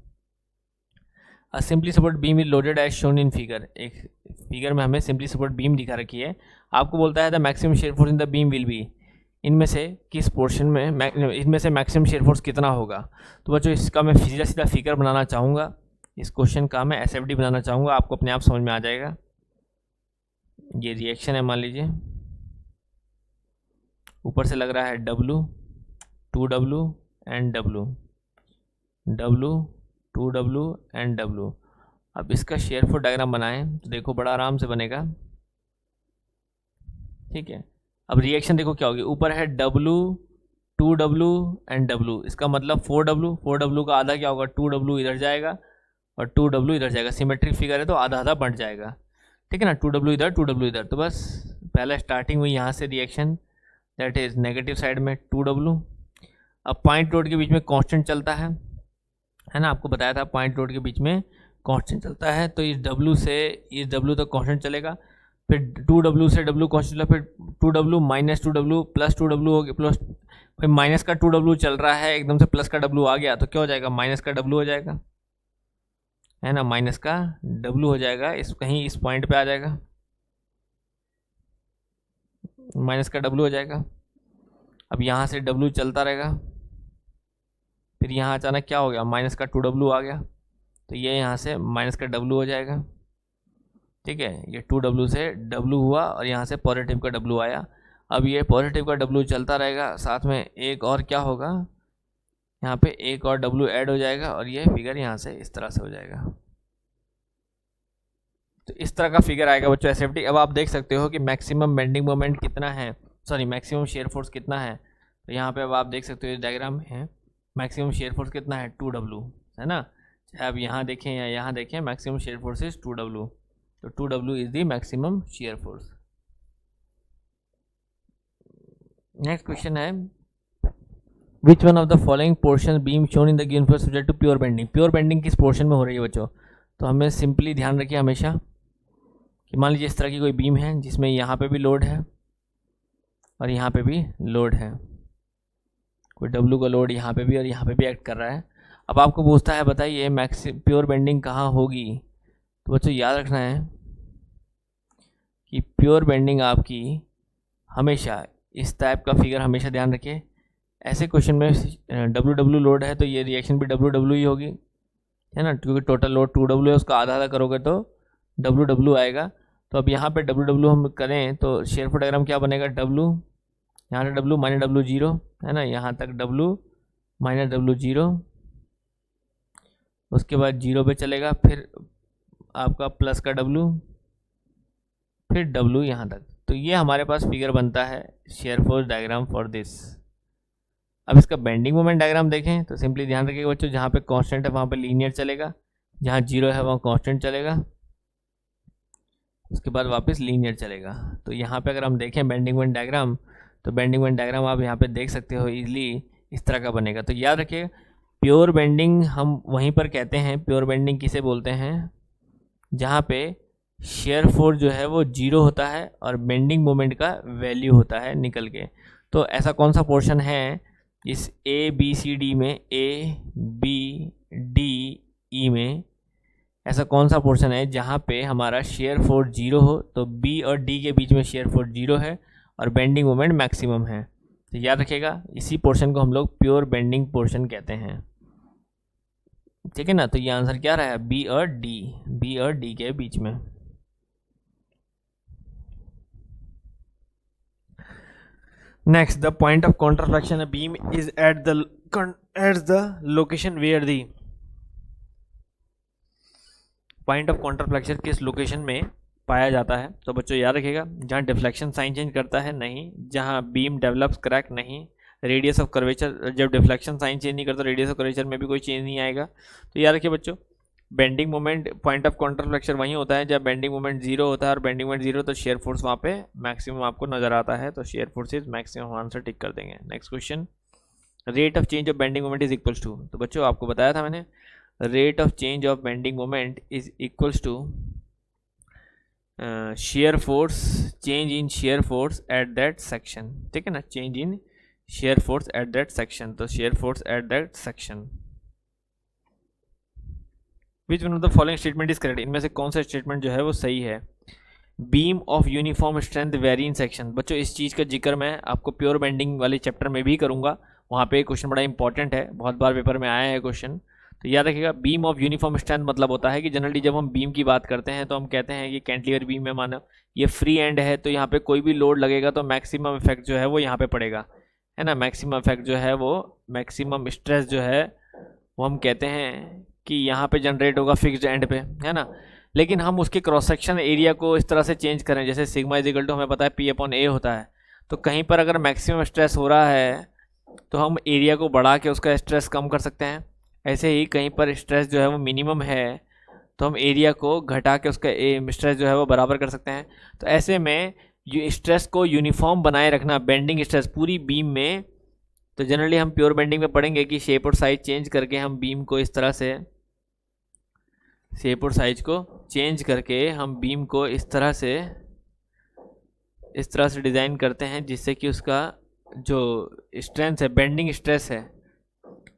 A simply support beam is loaded as shown in figure, एक फिगर में हमें सिंपली सपोर्ट बीम दिखा रखी है, आपको बोलता है the maximum shear force in the beam will be, इनमें से किस पोर्शन में इनमें से मैक्सिमम शेयर फोर्स कितना होगा। तो बच्चों इसका मैं सीधा सीधा फिगर बनाना चाहूँगा, इस क्वेश्चन का मैं एसएफडी बनाना चाहूँगा, आपको अपने आप समझ में आ जाएगा। ये रिएक्शन है मान लीजिए, ऊपर से लग रहा है W 2W and W, W 2W and W। अब इसका शेयर फोर्स डायग्राम बनाएं तो देखो बड़ा आराम से बनेगा। ठीक है, अब रिएक्शन देखो क्या होगी, ऊपर है W 2W एंड W, इसका मतलब 4W का आधा क्या होगा, 2W इधर जाएगा और 2W इधर जाएगा, सिमेट्रिक फिगर है तो आधा आधा बढ़ जाएगा। ठीक है ना, 2W इधर 2W इधर, तो बस पहला स्टार्टिंग हुई यहाँ से reaction, that is negative side में 2W। अब पॉइंट लोड के बीच में कांस्टेंट चलता है ना, आपको बताया था पॉइंट लोड के बीच में कांस्टेंट चलता है, तो इस W से इस W तक कांस्टेंट चलेगा, फिर 2W से W कांस्टेंट चला, फिर 2W minus 2W plus 2W हो गया, प्लस फिर माइनस का 2W चल रहा है, एकदम से प्लस का W आ गया तो क्या हो जाएगा, माइनस का W हो जाएगा, है ना, माइनस का W हो जाएगा, इस कहीं इस पॉइंट पे आ जाएगा, माइनस का W हो जाएगा। अब यहाँ से W चलता रहेगा, फिर यहाँ अचानक क्या हो गया, माइनस का 2W आ गया, तो ये यहाँ से माइनस का W हो जाएगा। ठीक है, ये 2W से W हुआ और यहाँ से पॉजिटिव का W आया। अब ये पॉजिटिव का W चलता रहेगा, साथ में एक और क्या होगा, यहाँ पे एक और W ऐड हो जाएगा और ये फिगर यहाँ से इस तरह से हो जाएगा। तो इस तरह का फिगर आएगा बच्चों एसएफडी। अब आप देख सकते हो कि मैक्सिमम बेंडिंग मोमेंट कितना है, सॉरी मैक्सिमम शेयर फोर्स कितना है, तो यहाँ पे अब आप देख सकते हो इस डायग्राम में है मैक्सिमम शेयर फोर्स कितना है 2W, है ना, चाहे आप यहाँ देखें या यहाँ देखें maximum shear force is 2W, तो 2W is the maximum shear force. Next question है, which one of the following portion beam shown in the given figure subject to pure bending, pure bending किस portion में हो रही है बच्चों, तो हमें सिंपली ध्यान रखिए हमेशा कि मान लीजिए इस तरह की कोई बीम है जिसमें यहाँ पे भी लोड है और यहाँ पे भी लोड है, कोई W का लोड यहाँ पे भी और यहाँ पे भी एक्ट कर रहा है। अब आपको पूछता है बताइए प्योर बेंडिंग कहाँ होगी, तो बच्चों याद रखना है कि प्योर बेंडिंग आपकी हमेशा इस टाइप का फिगर हमेशा ध्यान रखिए। ऐसे क्वेश्चन में W लोड है तो ये रिएक्शन भी W ही होगी, है ना, क्योंकि टोटल लोड 2W है, उसका आधा आधा करोगे तो W आएगा। तो अब यहाँ पे W हम करें तो शेयर फोर्स डायग्राम क्या बनेगा, W यहाँ से W माइनस W जीरो है ना, यहाँ तक W माइनस W जीरो, उसके बाद जीरो पे चलेगा, फिर आपका प्लस का W, फिर W यहाँ तक। तो ये हमारे पास फिगर बनता है shear force diagram for this. अब इसका बेंडिंग मोमेंट डायग्राम देखें तो सिंपली ध्यान रखिएगा बच्चों, जहाँ पे कांस्टेंट है वहाँ पे लीनियर चलेगा, जहाँ जीरो है वहाँ कांस्टेंट चलेगा, उसके बाद वापस लीनियर चलेगा। तो यहाँ पे अगर हम देखें बेंडिंग मोमेंट डायग्राम, तो बेंडिंग मोमेंट डायग्राम आप यहाँ पे देख सकते हो इजीली इस तरह का बनेगा। तो याद रखिए प्योर बेंडिंग हम वहीं पर कहते हैं, प्योर बेंडिंग किसे बोलते हैं, जहाँ पे शेयर फोर्स जो है वो जीरो होता है और बेंडिंग मोमेंट का वैल्यू होता है निकल के। तो ऐसा कौन सा पोर्शन है इस ABCD में, ABDE में ऐसा कौन सा पोर्शन है जहाँ पे हमारा शेयर फोर्स जीरो हो, तो B और D के बीच में शेयर फोर्स जीरो है और बेंडिंग मोमेंट मैक्सिमम है। तो याद रखिएगा इसी पोर्शन को हम लोग प्योर बेंडिंग पोर्शन कहते हैं, ठीक है ना। तो ये आंसर क्या रहा है, B और D के बीच में। Next, the point of counterflexion a beam is at the location where the point of counterflexion किस लोकेशन में पाया जाता है। तो बच्चों याद रखिएगा जहाँ डिफ्लेक्शन साइन चेंज करता है नहीं, जहाँ बीम डेवलप्स क्रैक नहीं, रेडियस ऑफ कर्वेचर, जब डिफ्लेक्शन साइन चेंज नहीं करता रेडियस ऑफ कर्वेचर में भी कोई चेंज नहीं आएगा। तो याद रखिए बच्चों बेंडिंग मोमेंट पॉइंट ऑफ कॉन्ट्राफ्लेक्शन वहीं होता है जब बेंडिंग मोमेंट जीरो होता है, और बेंडिंग मोमेंट जीरो तो शेयर फोर्स वहाँ पे मैक्सिमम आपको नजर आता है। तो shear force is maximum, answer tick कर देंगे। Next question, rate of change of bending moment is equals to. तो बच्चों आपको बताया था मैंने rate of change of bending moment is equals to shear force change in shear force at that section, ठीक है ना, change in shear force at that section. तो shear force at that section, which one of the following statement is correct, इनमें से कौन सा statement जो है वो सही है। Beam of uniform strength very in section. बच्चों इस चीज़ का जिक्र मैं आपको प्योर बेंडिंग वाले चैप्टर में भी करूंगा, वहाँ पे क्वेश्चन बड़ा इंपॉर्टेंट है, बहुत बार पेपर में आया है क्वेश्चन। तो याद रखिएगा बीम ऑफ यूनिफॉर्म स्ट्रेंथ मतलब होता है कि जनरली जब हम बीम की बात करते हैं तो हम कहते हैं कि कैंटिलीवर बीम में मानो ये फ्री एंड है, तो यहाँ पे कोई भी लोड लगेगा तो मैक्सिमम इफेक्ट जो है वो यहाँ पे पड़ेगा, है ना। मैक्सिमम इफेक्ट जो है वो, मैक्सिमम स्ट्रेस जो है वो हम कहते हैं कि यहाँ पे जनरेट होगा फिक्स्ड एंड पे, है ना। लेकिन हम उसके क्रॉस सेक्शन एरिया को इस तरह से चेंज करें, जैसे सिग्मा इज इक्वल टू हमें पता है P/A होता है, तो कहीं पर अगर मैक्सिमम स्ट्रेस हो रहा है तो हम एरिया को बढ़ा के उसका स्ट्रेस कम कर सकते हैं। ऐसे ही कहीं पर स्ट्रेस जो है वो मिनिमम है तो हम एरिया को घटा के उसका स्ट्रेस जो है वो बराबर कर सकते हैं। तो ऐसे में स्ट्रेस को यूनिफॉर्म बनाए रखना, बेंडिंग स्ट्रेस पूरी बीम में, तो जनरली हम प्योर बेंडिंग में पढ़ेंगे कि शेप और साइज चेंज करके हम बीम को इस तरह से, शेप और साइज को चेंज करके हम बीम को इस तरह से डिज़ाइन करते हैं जिससे कि उसका जो स्ट्रेंथ है, बेंडिंग स्ट्रेस है,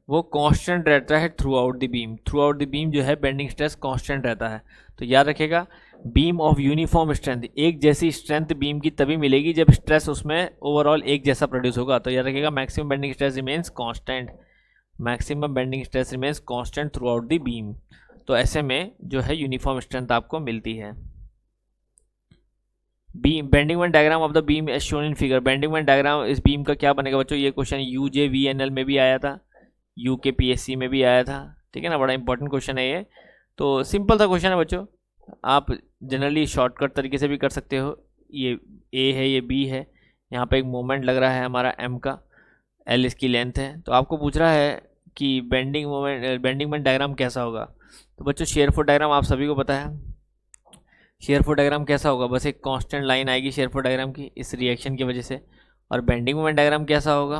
वो कांस्टेंट रहता है through out the beam. Through out the beam जो है बेंडिंग स्ट्रेस कांस्टेंट रहता है। तो याद रखिएगा बीम ऑफ यूनिफॉर्म स्ट्रेंथ, एक जैसी स्ट्रेंथ बीम की तभी मिलेगी जब स्ट्रेस उसमें ओवरऑल एक जैसा प्रोड्यूस होगा। तो याद रखिएगा maximum bending stress remains constant, maximum bending stress remains constant through out the beam. तो ऐसे में जो है यूनिफॉर्म स्ट्रेंथ आपको मिलती है। Beam bending moment diagram of the beam as shown in figure. Bending moment diagram इस बीम का क्या बनेगा बच्चों, ये क्वेश्चन UJVNL में भी आया था, UKPSC में भी आया था, ठीक है ना, बड़ा इंपॉर्टेंट क्वेश्चन है ये। तो सिंपल सा क्वेश्चन है बच्चों, आप जनरली शॉर्टकट तरीके से भी कर सकते हो। ये A है, ये B है, यहाँ पे एक मोमेंट लग रहा है हमारा M का, L इसकी लेंथ है। तो आपको पूछ रहा है कि बेंडिंग मोमेंट डायग्राम कैसा होगा। तो बच्चों शेयर फोर्स डायग्राम आप सभी को पता है, शेयर फोर्स डायग्राम कैसा होगा, बस एक कांस्टेंट लाइन आएगी शेयर फोर्स डायग्राम की इस रिएक्शन की वजह से। और बेंडिंग मोमेंट डायग्राम कैसा होगा,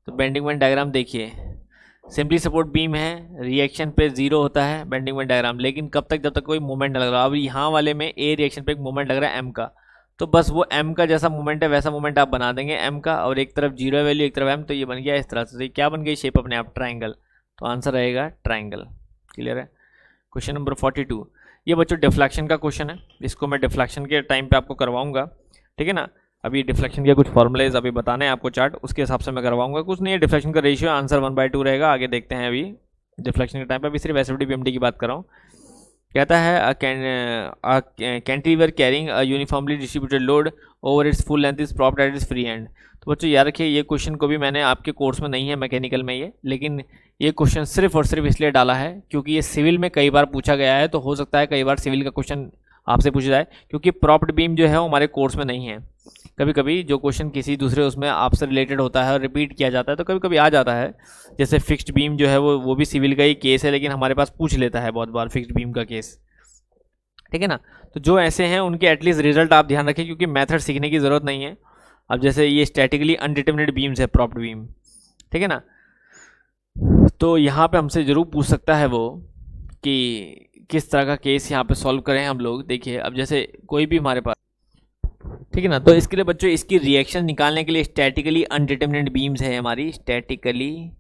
तो बेंडिंग मोमेंट डायग्राम देखिए, सिंपली सपोर्ट बीम है, रिएक्शन पे जीरो होता है बेंडिंग मोमेंट डायग्राम, लेकिन कब तक, जब तक कोई मोमेंट लग रहा है। अब यहाँ वाले में A रिएक्शन पे एक मोमेंट लग रहा है M का, तो बस वो M का जैसा मोमेंट है वैसा मोमेंट आप बना देंगे M का, और एक तरफ जीरो वैल्यू एक तरफ M, तो ये बन गया इस तरह से। क्या बन गई शेप अपने आप, ट्राइंगल। तो आंसर रहेगा ट्राइंगल। क्लियर है। क्वेश्चन नंबर 42, ये बच्चों डिफ्लेक्शन का क्वेश्चन है, इसको मैं डिफ्लेक्शन के टाइम पे आपको करवाऊंगा, ठीक है ना। अभी डिफ्लेक्शन के कुछ फॉर्मुलेज अभी बताने हैं आपको, चार्ट उसके हिसाब से मैं करवाऊंगा। कुछ नहीं है, डिफ्लेक्शन का रेशियो आंसर 1/2 रहेगा। आगे देखते हैं, अभी डिफ्लेक्शन के टाइम पे अभी सिर्फ SFD PMD की बात कर रहा हूँ। कहता है cantilever carrying a uniformly distributed load over it's full length is propped at its free and. तो बच्चों याद रखिए, ये क्वेश्चन को भी मैंने आपके कोर्स में नहीं है मैकेनिकल में ये, लेकिन ये क्वेश्चन सिर्फ और सिर्फ इसलिए डाला है क्योंकि ये सिविल में कई बार पूछा गया है, तो हो सकता है कई बार सिविल का क्वेश्चन आपसे पूछा जाए, क्योंकि प्रॉप्ड बीम जो है वो हमारे कोर्स में नहीं है। कभी कभी जो क्वेश्चन किसी दूसरे उसमें आपसे रिलेटेड होता है और रिपीट किया जाता है तो कभी कभी आ जाता है, जैसे फिक्स्ड बीम जो है वो भी सिविल का ही केस है, लेकिन हमारे पास पूछ लेता है बहुत बार फिक्स्ड बीम का केस, ठीक है ना। तो जो ऐसे हैं उनके एटलीस्ट रिजल्ट आप ध्यान रखें, क्योंकि मेथड सीखने की ज़रूरत नहीं है। अब जैसे ये स्टैटिकली अनडिटर्मिनेट बीम्स है प्रॉप्ड बीम, ठीक है ना, तो यहाँ पे हमसे ज़रूर पूछ सकता है वो कि किस तरह का केस यहाँ पे सॉल्व करें हम लोग। देखिए अब जैसे कोई भी हमारे पास, ठीक है ना, तो इसके लिए बच्चों इसकी रिएक्शन निकालने के लिए स्टैटिकली अनडिटर्मिनेट बीम्स है हमारी, स्टैटिकली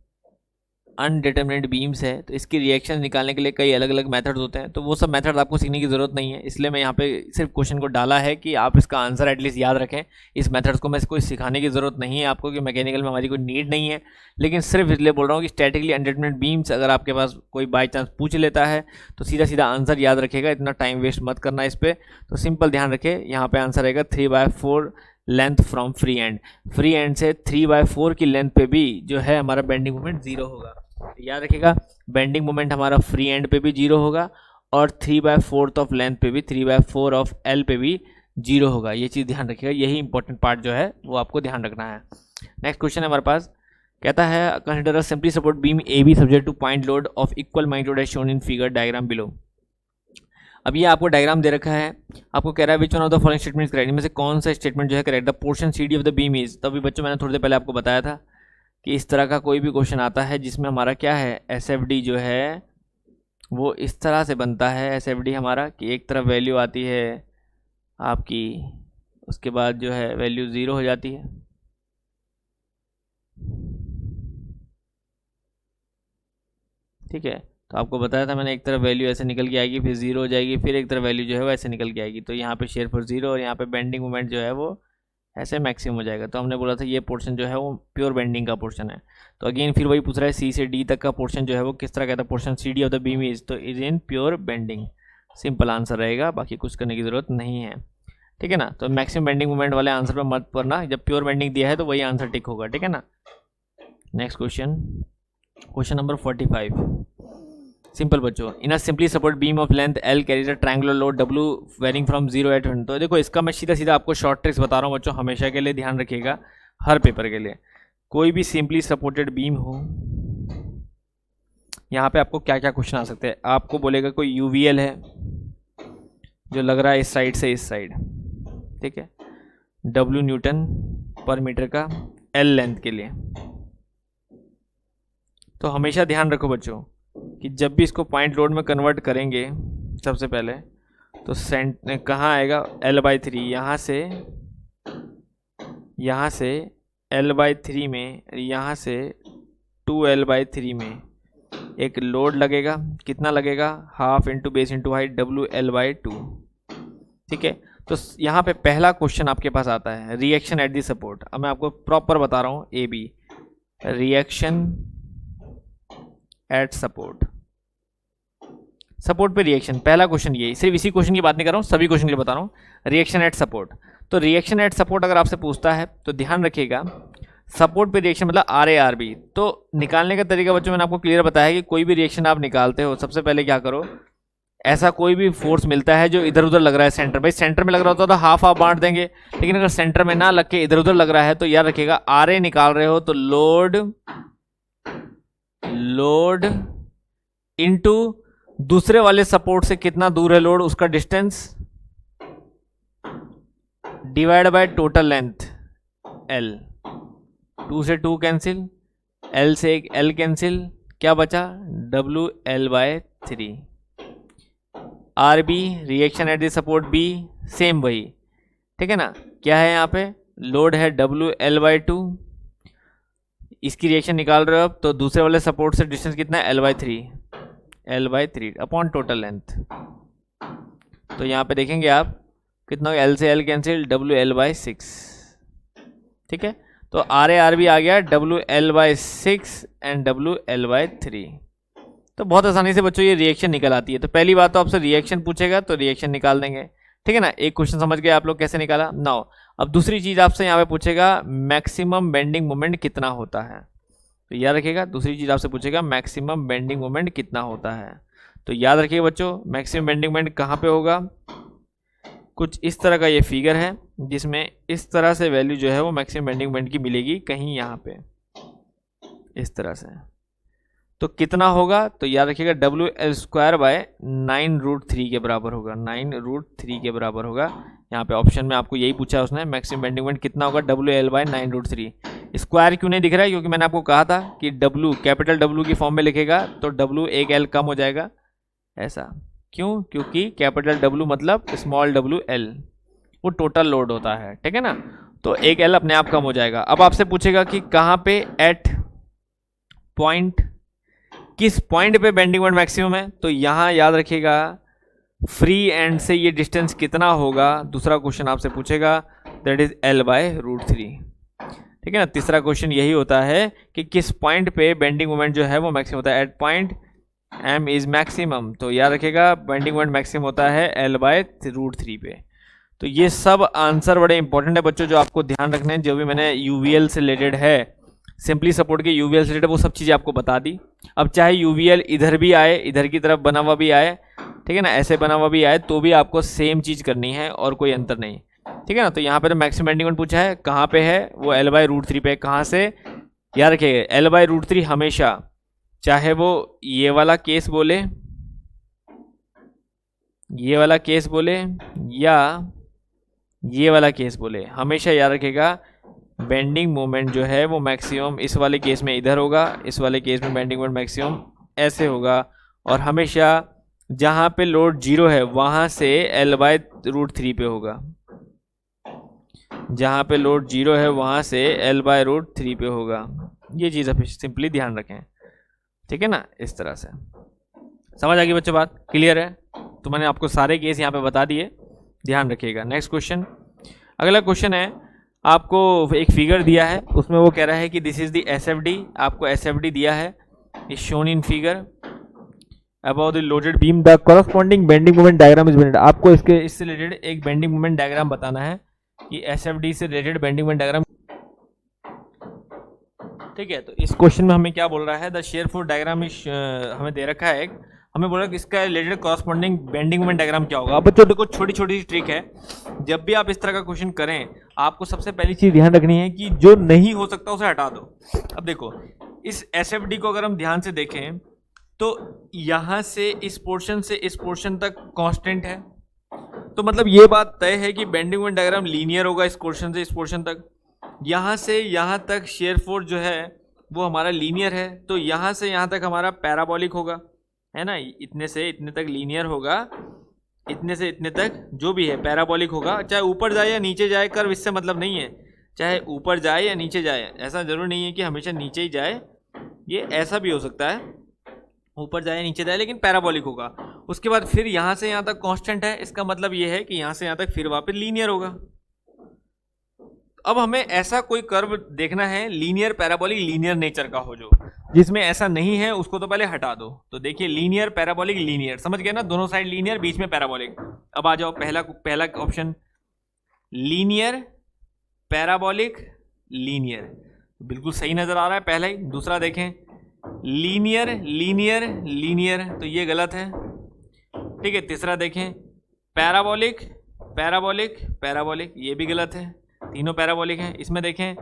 अनडिटर्मिनेट बीम्स है, तो इसकी रिएक्शन निकालने के लिए कई अलग अलग मेथड्स होते हैं, तो वो सब मेथड आपको सीखने की ज़रूरत नहीं है, इसलिए मैं यहाँ पे सिर्फ क्वेश्चन को डाला है कि आप इसका आंसर एटलीस्ट याद रखें। इस मेथड्स को मैं कोई सिखाने की ज़रूरत नहीं है आपको, कि मैकेनिकल में हमारी कोई नीड नहीं है, लेकिन सिर्फ इसलिए बोल रहा हूँ कि स्टैटिकली अनडिटर्मिनेट बीम्स अगर आपके पास कोई बाई चांस पूछ लेता है तो सीधा सीधा आंसर याद रखेगा, इतना टाइम वेस्ट मत करना इस पर। तो सिंपल ध्यान रखें, यहाँ पर आंसर रहेगा 3/4 length from free and. Free and से 3/4 की लेंथ पे भी जो है हमारा बेंडिंग मोमेंट 0 होगा। याद रखिएगा, बेंडिंग मोमेंट हमारा फ्री एंड पे भी 0 होगा और 3/4 ऑफ लेंथ पे भी 3/4 ऑफ एल पे भी 0 होगा। ये चीज़ ध्यान रखिएगा, यही इंपॉर्टेंट पार्ट जो है वो आपको ध्यान रखना है। नेक्स्ट क्वेश्चन है हमारे पास, कहता है consider a simply support beam A B subject to point load of equal magnitude as shown in figure diagram below. अब ये आपको डायग्राम दे रखा है, आपको कह रहा है which one of the following statement correct, इनमें से कौन सा स्टेटमेंट जो है correct. The portion C D of the beam is, तभी बच्चों मैंने थोड़ी देर पहले आपको बताया था कि इस तरह का कोई भी क्वेश्चन आता है जिसमें हमारा क्या है, एस एफ डी जो है वो इस तरह से बनता है। एस एफ डी हमारा कि एक तरफ वैल्यू आती है आपकी, उसके बाद जो है वैल्यू 0 हो जाती है, ठीक है। तो आपको बताया था मैंने, एक तरफ वैल्यू ऐसे निकल के आएगी, फिर 0 हो जाएगी, फिर एक तरफ वैल्यू जो है वो ऐसे निकल के आएगी, तो यहाँ पे शेयर फॉर 0 और यहाँ पे बेंडिंग मोमेंट जो है वो ऐसे मैक्सिमम हो जाएगा। तो हमने बोला था ये पोर्शन जो है वो प्योर बेंडिंग का पोर्शन है। तो अगेन फिर वही पूछ रहा है सी से डी तक का पोर्शन जो है वो किस तरह का था, portion C D of the beam is, तो is in pure bending. Simple answer रहेगा, बाकी कुछ करने की ज़रूरत नहीं है, ठीक है ना। तो मैक्सिमम बेंडिंग मोमेंट वाले आंसर पर मत पड़ना, जब प्योर बेंडिंग दिया है तो वही आंसर टिक होगा, ठीक है ना। Next question, question number 45। Simple बच्चों, in a simply support beam of length L carries a triangular load W varying from 0 at 100। तो देखो इसका मैं सीधा सीधा आपको शॉर्ट ट्रिक्स बता रहा हूँ बच्चों, हमेशा के लिए ध्यान रखिएगा, हर पेपर के लिए। कोई भी सिंपली सपोर्टेड बीम हो, यहाँ पे आपको क्या क्या क्वेश्चन आ सकते हैं। आपको बोलेगा कोई यूवीएल है जो लग रहा है इस साइड से इस साइड, ठीक है, डब्ल्यू न्यूटन पर मीटर का एल लेंथ के लिए। तो हमेशा ध्यान रखो बच्चों कि जब भी इसको पॉइंट लोड में कन्वर्ट करेंगे सबसे पहले तो कहाँ आएगा, L/3, यहाँ से L/3 में, यहाँ से 2L/3 में एक लोड लगेगा, कितना लगेगा, half into base into height WL/2, ठीक है। तो यहाँ पे पहला क्वेश्चन आपके पास आता है रिएक्शन एट दी सपोर्ट। अब मैं आपको प्रॉपर बता रहा हूँ, A B reaction at support, support पे रिएक्शन, पहला क्वेश्चन ये, सिर्फ इसी क्वेश्चन की बात नहीं कर रहा हूँ, सभी क्वेश्चन के लिए बता रहा हूँ। रिएक्शन एट सपोर्ट, तो रिएक्शन एट सपोर्ट अगर आपसे पूछता है तो ध्यान रखिएगा सपोर्ट पे रिएक्शन मतलब RA/RB। तो निकालने का तरीका बच्चों मैंने आपको क्लियर बताया है कि कोई भी रिएक्शन आप निकालते हो सबसे पहले क्या करो, ऐसा कोई भी फोर्स मिलता है जो इधर उधर लग रहा है, सेंटर, भाई सेंटर में लग रहा होता तो हाफ हाफ बांट देंगे, लेकिन अगर सेंटर में ना लग के इधर उधर लग रहा है तो याद रखिएगा RA निकाल रहे हो तो लोड इनटू दूसरे वाले सपोर्ट से कितना दूर है लोड, उसका distance divide by total length L। 2 से 2 कैंसिल, L से एक L कैंसिल, क्या बचा WL/3। RB reaction at the support B, same वही, ठीक है ना। क्या है यहाँ पे, लोड है WL/2, इसकी रिएक्शन निकाल रहे हो अब, तो दूसरे वाले सपोर्ट से डिस्टेंस कितना है L/3 अपॉन टोटल लेंथ। तो यहाँ पे देखेंगे आप कितना होगा, L से L कैंसिल, WL/6, ठीक है। तो RA/RB आ गया WL/6 एंड WL/3, तो बहुत आसानी से बच्चों ये रिएक्शन निकल आती है। तो पहली बात तो आपसे रिएक्शन पूछेगा तो रिएक्शन निकाल देंगे, ठीक है ना। एक क्वेश्चन समझ गए आप लोग कैसे निकाला। नाउ अब दूसरी चीज आपसे यहाँ पे पूछेगा मैक्सिमम बेंडिंग मोमेंट कितना होता है। तो याद रखिएगा दूसरी चीज आपसे पूछेगा मैक्सिमम बेंडिंग मोमेंट कितना होता है। तो याद रखिए बच्चों मैक्सिमम बेंडिंग मोमेंट कहाँ पे होगा, कुछ इस तरह का ये फिगर है जिसमें इस तरह से वैल्यू जो है वो मैक्सिमम बेंडिंग मोमेंट की मिलेगी कहीं यहाँ पे इस तरह से। तो कितना होगा, तो याद रखिएगा WL² बाय 9√3 के बराबर होगा, 9√3 के बराबर होगा। यहाँ पे ऑप्शन में आपको यही पूछा है उसने मैक्सिमम बेंडिंग मोमेंट कितना होगा, WL बाय 9√3। स्क्वायर क्यों नहीं दिख रहा है, क्योंकि मैंने आपको कहा था कि W कैपिटल W की फॉर्म में लिखेगा तो W एक L कम हो जाएगा, ऐसा क्यों, क्योंकि कैपिटल W मतलब स्मॉल WL वो टोटल लोड होता है, ठीक है ना। तो एक L अपने आप कम हो जाएगा। अब आपसे पूछेगा कि कहाँ पे एट पॉइंट, किस पॉइंट पे बेंडिंग मोमेंट मैक्सिमम है। तो यहाँ याद रखिएगा फ्री एंड से ये डिस्टेंस कितना होगा, दूसरा क्वेश्चन आपसे पूछेगा दैट इज L/√3, ठीक है ना। तीसरा क्वेश्चन यही होता है कि किस पॉइंट पे बेंडिंग मोमेंट जो है वो मैक्सिमम होता है, at point M is maximum. तो याद रखिएगा बेंडिंग मोमेंट मैक्सिमम होता है L/√3 पे। तो ये सब आंसर बड़े इंपॉर्टेंट है बच्चों जो आपको ध्यान रखने हैं, जो भी मैंने UVL से रिलेटेड है, सिंपली सपोर्ट के UVL से रिलेटेड वो सब चीज़ें आपको बता दी। अब चाहे UVL इधर भी आए, इधर की तरफ बना हुआ भी आए, ठीक है ना, ऐसे बना हुआ भी आए, तो भी आपको सेम चीज़ करनी है और कोई अंतर नहीं, ठीक है ना। तो यहाँ पे तो मैक्सिमम बेंडिंग मोमेंट पूछा है, कहाँ पे है वो L/√3 पे। कहाँ से, याद रखिएगा L/√3 हमेशा, चाहे वो ये वाला केस बोले, ये वाला केस बोले या ये वाला केस बोले, हमेशा याद रखिएगा बेंडिंग मोमेंट जो है वो मैक्सिमम इस वाले केस में इधर होगा, इस वाले केस में बेंडिंग मोमेंट मैक्सिमम ऐसे होगा, और हमेशा जहाँ पे लोड 0 है वहाँ से L/√3 पे होगा, जहाँ पे लोड 0 है वहाँ से L/√3 पे होगा। ये चीज़ आप सिंपली ध्यान रखें, ठीक है ना। इस तरह से समझ आ गई बच्चों, बात क्लियर है। तो मैंने आपको सारे केस यहाँ पे बता दिए, ध्यान रखिएगा। नेक्स्ट क्वेश्चन, अगला क्वेश्चन है, आपको एक फिगर दिया है, उसमें वो कह रहा है कि दिस इज द SFD, आपको SFD दिया है, is shown in figure about the loaded beam, the corresponding bending moment diagram is bended. आपको इससे रिलेटेड एक बेंडिंग मोमेंट डायग्राम बताना है कि SFD से रिलेटेड बेंडिंग मोमेंट डायग्राम, ठीक है। तो इस क्वेश्चन में हमें क्या बोल रहा है, द शेयर फोर्स डायग्राम हमें दे रखा है एक, हमें बोला कि इसका related corresponding bending moment diagram क्या होगा। अब बच्चों देखो छोटी छोटी सी ट्रिक है, जब भी आप इस तरह का क्वेश्चन करें आपको सबसे पहली चीज ध्यान रखनी है कि जो नहीं हो सकता उसे हटा दो। अब देखो इस SFD को अगर हम ध्यान से देखें तो यहां से इस पोर्शन से इस पोर्शन तक कांस्टेंट है, तो मतलब ये बात तय है कि बेंडिंग मोमेंट डायग्राम लीनियर होगा इस पोर्शन से इस पोर्शन तक। यहाँ से यहाँ तक शेयर फोर्स जो है वो हमारा लीनियर है, तो यहाँ से यहाँ तक हमारा पैराबोलिक होगा, है ना। इतने से इतने तक लीनियर होगा, इतने से इतने तक जो भी है पैराबोलिक होगा, चाहे ऊपर जाए या नीचे जाए, कर्व इससे मतलब नहीं है, चाहे ऊपर जाए या नीचे जाए, ऐसा जरूर नहीं है कि हमेशा नीचे ही जाए, ये ऐसा भी हो सकता है ऊपर जाए नीचे जाए, लेकिन पैराबोलिक होगा। उसके बाद फिर यहाँ से यहाँ तक कांस्टेंट है, इसका मतलब ये है कि यहाँ से यहाँ तक फिर वापस लीनियर होगा। अब हमें ऐसा कोई कर्व देखना है लीनियर पैराबोलिक लीनियर नेचर का हो, जो जिसमें ऐसा नहीं है उसको तो पहले हटा दो। तो देखिए लीनियर पैराबोलिक लीनियर, समझ गए ना, दोनों साइड लीनियर बीच में पैराबोलिक। अब आ जाओ पहला ऑप्शन लीनियर पैराबोलिक लीनियर, बिल्कुल सही नजर आ रहा है पहला ही। दूसरा देखें लीनियर लीनियर लीनियर, तो ये गलत है, ठीक है। तीसरा देखें पैराबोलिक पैराबोलिक पैराबोलिक, ये भी गलत है, तीनों पैराबोलिक हैं। इसमें देखें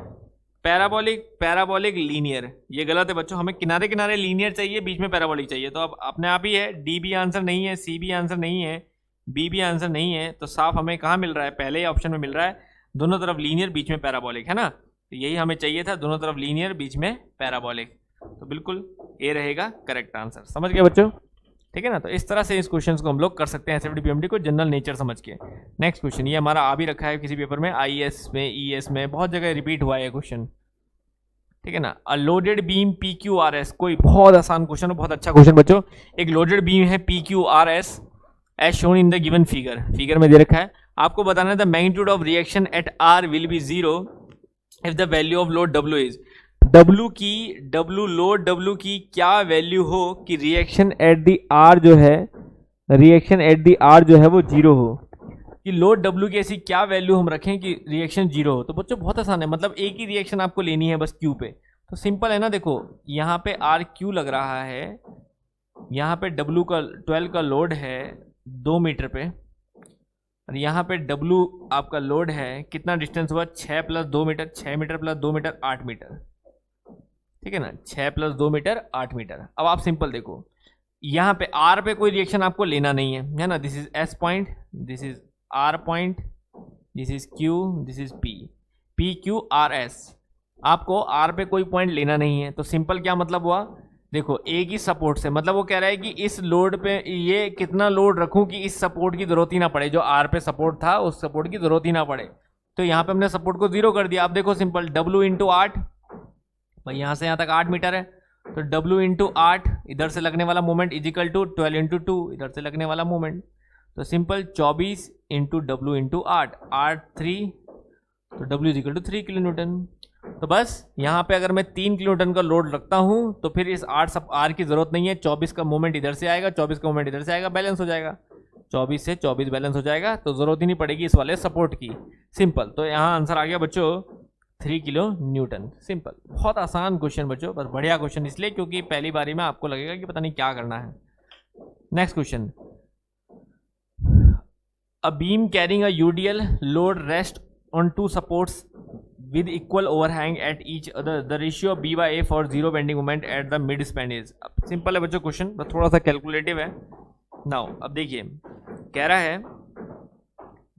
पैराबोलिक पैराबोलिक लीनियर, ये गलत है बच्चों, हमें किनारे किनारे लीनियर चाहिए, बीच में पैराबोलिक चाहिए। तो अब अपने आप ही है, डी भी आंसर नहीं है, सी भी आंसर नहीं है, बी भी आंसर नहीं है, तो साफ हमें कहाँ मिल रहा है, पहले ही ऑप्शन में मिल रहा है, दोनों तरफ लीनियर बीच में पैराबोलिक, है ना। तो यही हमें चाहिए था, दोनों तरफ लीनियर बीच में पैराबोलिक, तो बिल्कुल ए रहेगा करेक्ट आंसर। समझ गए बच्चों, ठीक है ना। तो इस तरह से इस क्वेश्चन को हम लोग कर सकते हैं SFD PMD को जनरल नेचर समझ के। नेक्स्ट क्वेश्चन, ये हमारा आ भी रखा है किसी पेपर में, IAS में, ES में, बहुत जगह रिपीट हुआ है क्वेश्चन, ठीक है ना। अ लोडेड बीम PQRS, कोई बहुत आसान क्वेश्चन, बहुत अच्छा क्वेश्चन बच्चों। एक लोडेड बीम है PQRS as shown in the given figure, figure में दे रखा है, आपको बताना है the magnitude of reaction at R will be 0 if the value of load W is, W load W की क्या वैल्यू हो कि रिएक्शन एट दी आर जो है, रिएक्शन एट दी आर जो है वो जीरो हो, कि लोड W की ऐसी क्या वैल्यू हम रखें कि रिएक्शन जीरो हो। तो बच्चों बहुत आसान है, मतलब एक ही रिएक्शन आपको लेनी है बस Q पे। तो सिंपल है ना, देखो यहाँ पे आर क्यू लग रहा है, यहाँ पे W का 12 का लोड है 2 मीटर पे, और यहाँ पे W आपका लोड है, कितना डिस्टेंस हुआ 6 plus 2 metre, 6 metre plus 2 metre 8 metre, ठीक है ना, 6 प्लस 2 मीटर 8 मीटर। अब आप सिंपल देखो, यहाँ पे R पे कोई रिएक्शन आपको लेना नहीं है ना, this is S point, this is R point, this is Q, this is P, P Q R S, आपको R पे कोई पॉइंट लेना नहीं है। तो सिंपल क्या मतलब हुआ, देखो एक ही सपोर्ट से, मतलब वो कह रहा है कि इस लोड पे ये कितना लोड रखूं कि इस सपोर्ट की जरूरत ही ना पड़े, जो R पे सपोर्ट था उस सपोर्ट की जरूरत ही ना पड़े। तो यहाँ पे हमने सपोर्ट को जीरो कर दिया। आप देखो सिंपल, W इंटू 8, भाई यहाँ से यहाँ तक 8 मीटर है, तो W इंटू 8 इधर से लगने वाला मोमेंट इजिकल टू 12 इंटू 2 इधर से लगने वाला मोमेंट। तो सिंपल 24 इंटू W इंटू 8, 8 3, तो W is equal to 3 kilo newton. तो बस यहाँ पे अगर मैं 3 किलो न्यूटन का लोड रखता हूँ तो फिर इस R की जरूरत नहीं है, 24 का मोमेंट इधर से आएगा, 24 का मोमेंट इधर से आएगा, बैलेंस हो जाएगा, 24 से 24 बैलेंस हो जाएगा, तो जरूरत ही नहीं पड़ेगी इस वाले सपोर्ट की। सिंपल, तो यहाँ आंसर आ गया बच्चों 3 किलो न्यूटन। सिंपल, बहुत आसान क्वेश्चन बच्चों, बस बढ़िया क्वेश्चन इसलिए क्योंकि पहली बारी में आपको लगेगा कि पता नहीं क्या करना है। Next question, a beam carrying a UDL load rest on 2 supports with equal overhang at each other, the ratio of B by A for zero bending moment at the mid span is। अब simple है बच्चों question, बस थोड़ा सा calculative है। Now अब देखिए, कह रहा है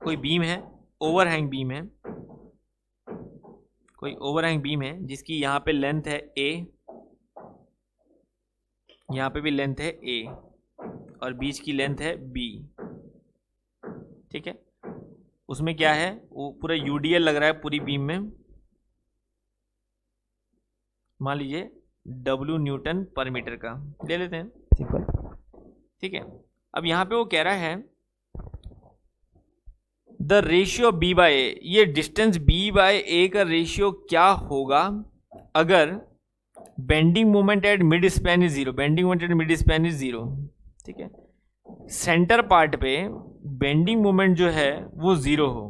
कोई बीम है, ओवरहैंग बीम है, कोई ओवरहैंग बीम है जिसकी यहाँ पे लेंथ है A, यहाँ पे भी लेंथ है A और बीच की लेंथ है B, ठीक है। उसमें क्या है, वो पूरा यूडीएल लग रहा है पूरी बीम में, मान लीजिए W न्यूटन पर मीटर का ले लेते हैं, सिंपल, ठीक है। अब यहाँ पे वो कह रहा है the ratio B by A, ये डिस्टेंस B बाय A का रेशियो क्या होगा अगर bending moment at mid span is zero, bending moment at mid span is zero, ठीक है। सेंटर पार्ट पे बेंडिंग मोमेंट जो है वो जीरो हो,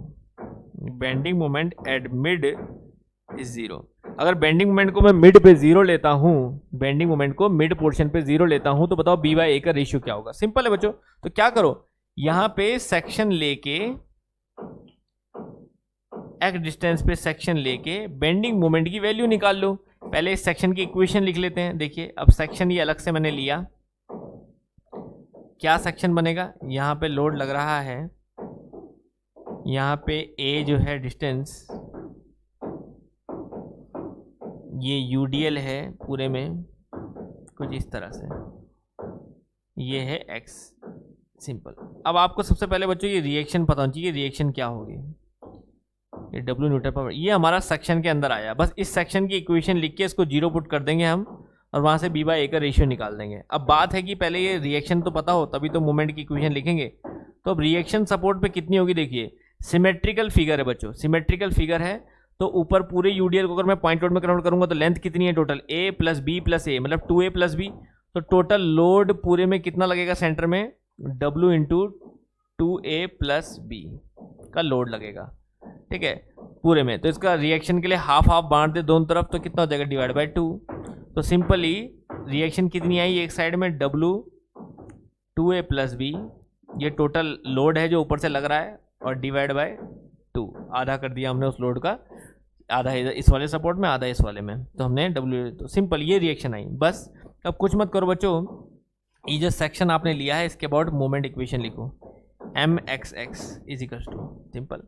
bending moment at mid is zero. अगर बेंडिंग मोमेंट को मैं मिड पे जीरो लेता हूं, बेंडिंग मोमेंट को मिड पोर्शन पे जीरो लेता हूं, तो बताओ B बाय A का रेशियो क्या होगा। सिंपल है बच्चों, तो क्या करो, यहां पे सेक्शन लेके, एक्स डिस्टेंस पे सेक्शन लेके बेंडिंग मोमेंट की वैल्यू निकाल लो। पहले इस सेक्शन की इक्वेशन लिख लेते हैं। देखिए अब सेक्शन ये अलग से मैंने लिया, क्या सेक्शन बनेगा, यहाँ पे लोड लग रहा है, यहाँ पे A जो है डिस्टेंस, ये यूडीएल है पूरे में कुछ इस तरह से, ये है X, सिंपल। अब आपको सबसे पहले बच्चों ये रिएक्शन पता होना चाहिए, रिएक्शन क्या होगी, ये W न्यूटन पर, ये हमारा सेक्शन के अंदर आया, बस इस सेक्शन की इक्वेशन लिख के इसको जीरो पुट कर देंगे हम, और वहां से B बाय A का रेशियो निकाल देंगे। अब बात है कि पहले ये रिएक्शन तो पता हो तभी तो मोमेंट की इक्वेशन लिखेंगे। तो अब रिएक्शन सपोर्ट पे कितनी होगी, देखिए सिमेट्रिकल फिगर है बच्चों, सिमेट्रिकल फिगर है, तो ऊपर पूरे यूडीएल को अगर मैं पॉइंट लोड में कन्वर्ट करूंगा तो लेंथ कितनी है total, A plus B plus A, मतलब 2A प्लस B, तो टोटल लोड पूरे में कितना लगेगा सेंटर में, W into 2A plus B का लोड लगेगा, ठीक है, पूरे में। तो इसका रिएक्शन के लिए हाफ हाफ बांट दे दोनों तरफ, तो कितना हो जाएगा, डिवाइड बाय 2। तो सिंपली रिएक्शन कितनी आई, एक साइड में W 2A प्लस B, ये टोटल लोड है जो ऊपर से लग रहा है, और डिवाइड बाय 2, आधा कर दिया हमने उस लोड का, आधा इस वाले सपोर्ट में आधा इस वाले में, तो हमने W, तो सिंपल ये रिएक्शन आई बस। अब कुछ मत करो बच्चों, ये जो सेक्शन आपने लिया है इसके अबाउट मोमेंट इक्वेशन लिखो, mxx is equal to, simple.